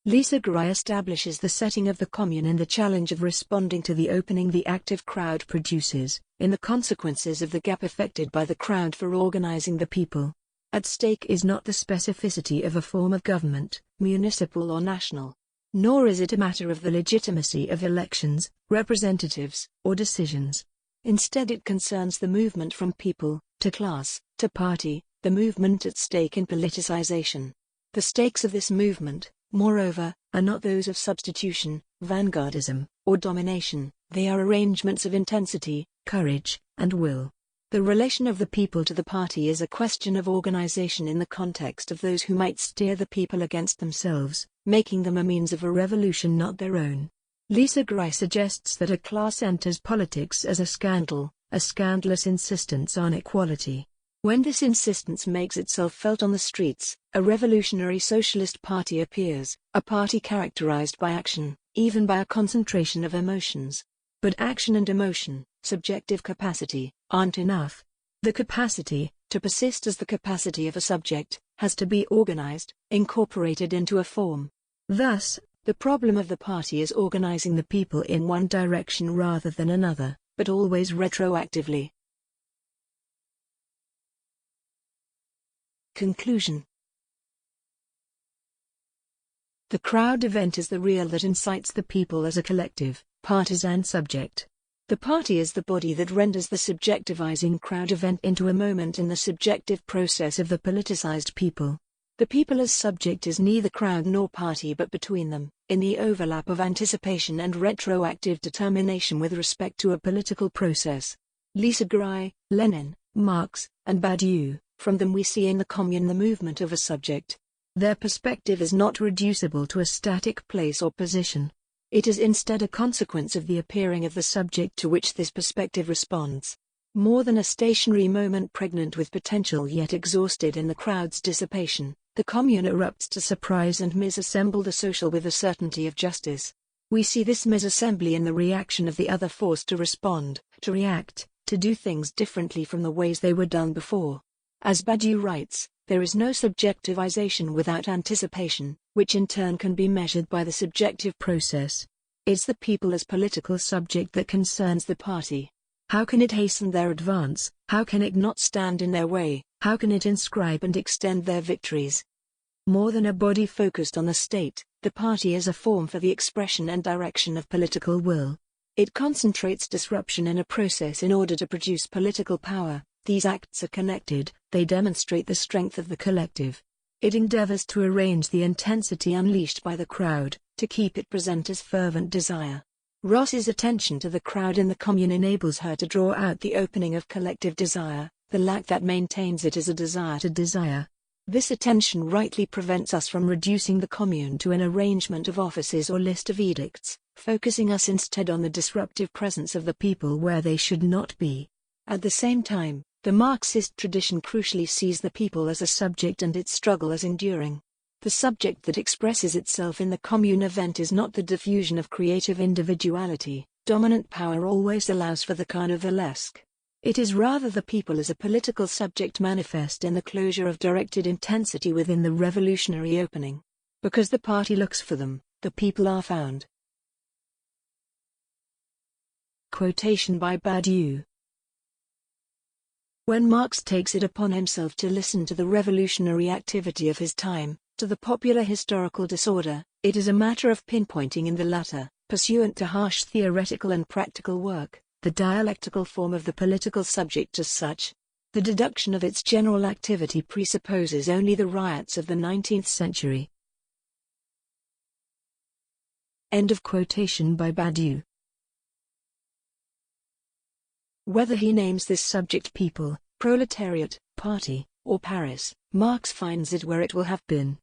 Lisa Gray establishes the setting of the commune and the challenge of responding to the opening the active crowd produces, in the consequences of the gap affected by the crowd for organizing the people. At stake is not the specificity of a form of government, municipal or national. Nor is it a matter of the legitimacy of elections, representatives, or decisions. Instead it concerns the movement from people, to class, to party, the movement at stake in politicization. The stakes of this movement, moreover, are not those of substitution, vanguardism, or domination, they are arrangements of intensity, courage, and will. The relation of the people to the party is a question of organization in the context of those who might steer the people against themselves, making them a means of a revolution not their own. Lisa Gray suggests that a class enters politics as a scandal, a scandalous insistence on equality. When this insistence makes itself felt on the streets, a revolutionary socialist party appears, a party characterized by action, even by a concentration of emotions. But action and emotion, subjective capacity, aren't enough. The capacity, to persist as the capacity of a subject, has to be organized, incorporated into a form. Thus, the problem of the party is organizing the people in one direction rather than another, but always retroactively. Conclusion. The crowd event is the real that incites the people as a collective, partisan subject. The party is the body that renders the subjectivizing crowd event into a moment in the subjective process of the politicized people. The people as subject is neither crowd nor party but between them, in the overlap of anticipation and retroactive determination with respect to a political process. Lisa Gray, Lenin, Marx, and Badiou. From them we see in the commune the movement of a subject. Their perspective is not reducible to a static place or position. It is instead a consequence of the appearing of the subject to which this perspective responds. More than a stationary moment pregnant with potential yet exhausted in the crowd's dissipation, the commune erupts to surprise and misassemble the social with the certainty of justice. We see this misassembly in the reaction of the other forced to respond, to react, to do things differently from the ways they were done before. As Badiou writes, there is no subjectivization without anticipation, which in turn can be measured by the subjective process. It's the people as political subject that concerns the party. How can it hasten their advance? How can it not stand in their way? How can it inscribe and extend their victories? More than a body focused on the state, the party is a form for the expression and direction of political will. It concentrates disruption in a process in order to produce political power. These acts are connected, they demonstrate the strength of the collective. It endeavors to arrange the intensity unleashed by the crowd, to keep it present as fervent desire. Ross's attention to the crowd in the commune enables her to draw out the opening of collective desire, the lack that maintains it is a desire to desire. This attention rightly prevents us from reducing the commune to an arrangement of offices or list of edicts, focusing us instead on the disruptive presence of the people where they should not be. At the same time, the Marxist tradition crucially sees the people as a subject and its struggle as enduring. The subject that expresses itself in the commune event is not the diffusion of creative individuality. Dominant power always allows for the carnivalesque. It is rather the people as a political subject manifest in the closure of directed intensity within the revolutionary opening. Because the party looks for them, the people are found. Quotation by Badiou. When Marx takes it upon himself to listen to the revolutionary activity of his time, to the popular historical disorder, it is a matter of pinpointing in the latter, pursuant to harsh theoretical and practical work, the dialectical form of the political subject as such. The deduction of its general activity presupposes only the riots of the 19th century. End of quotation by Badiou. Whether he names this subject people, proletariat, party, or Paris, Marx finds it where it will have been,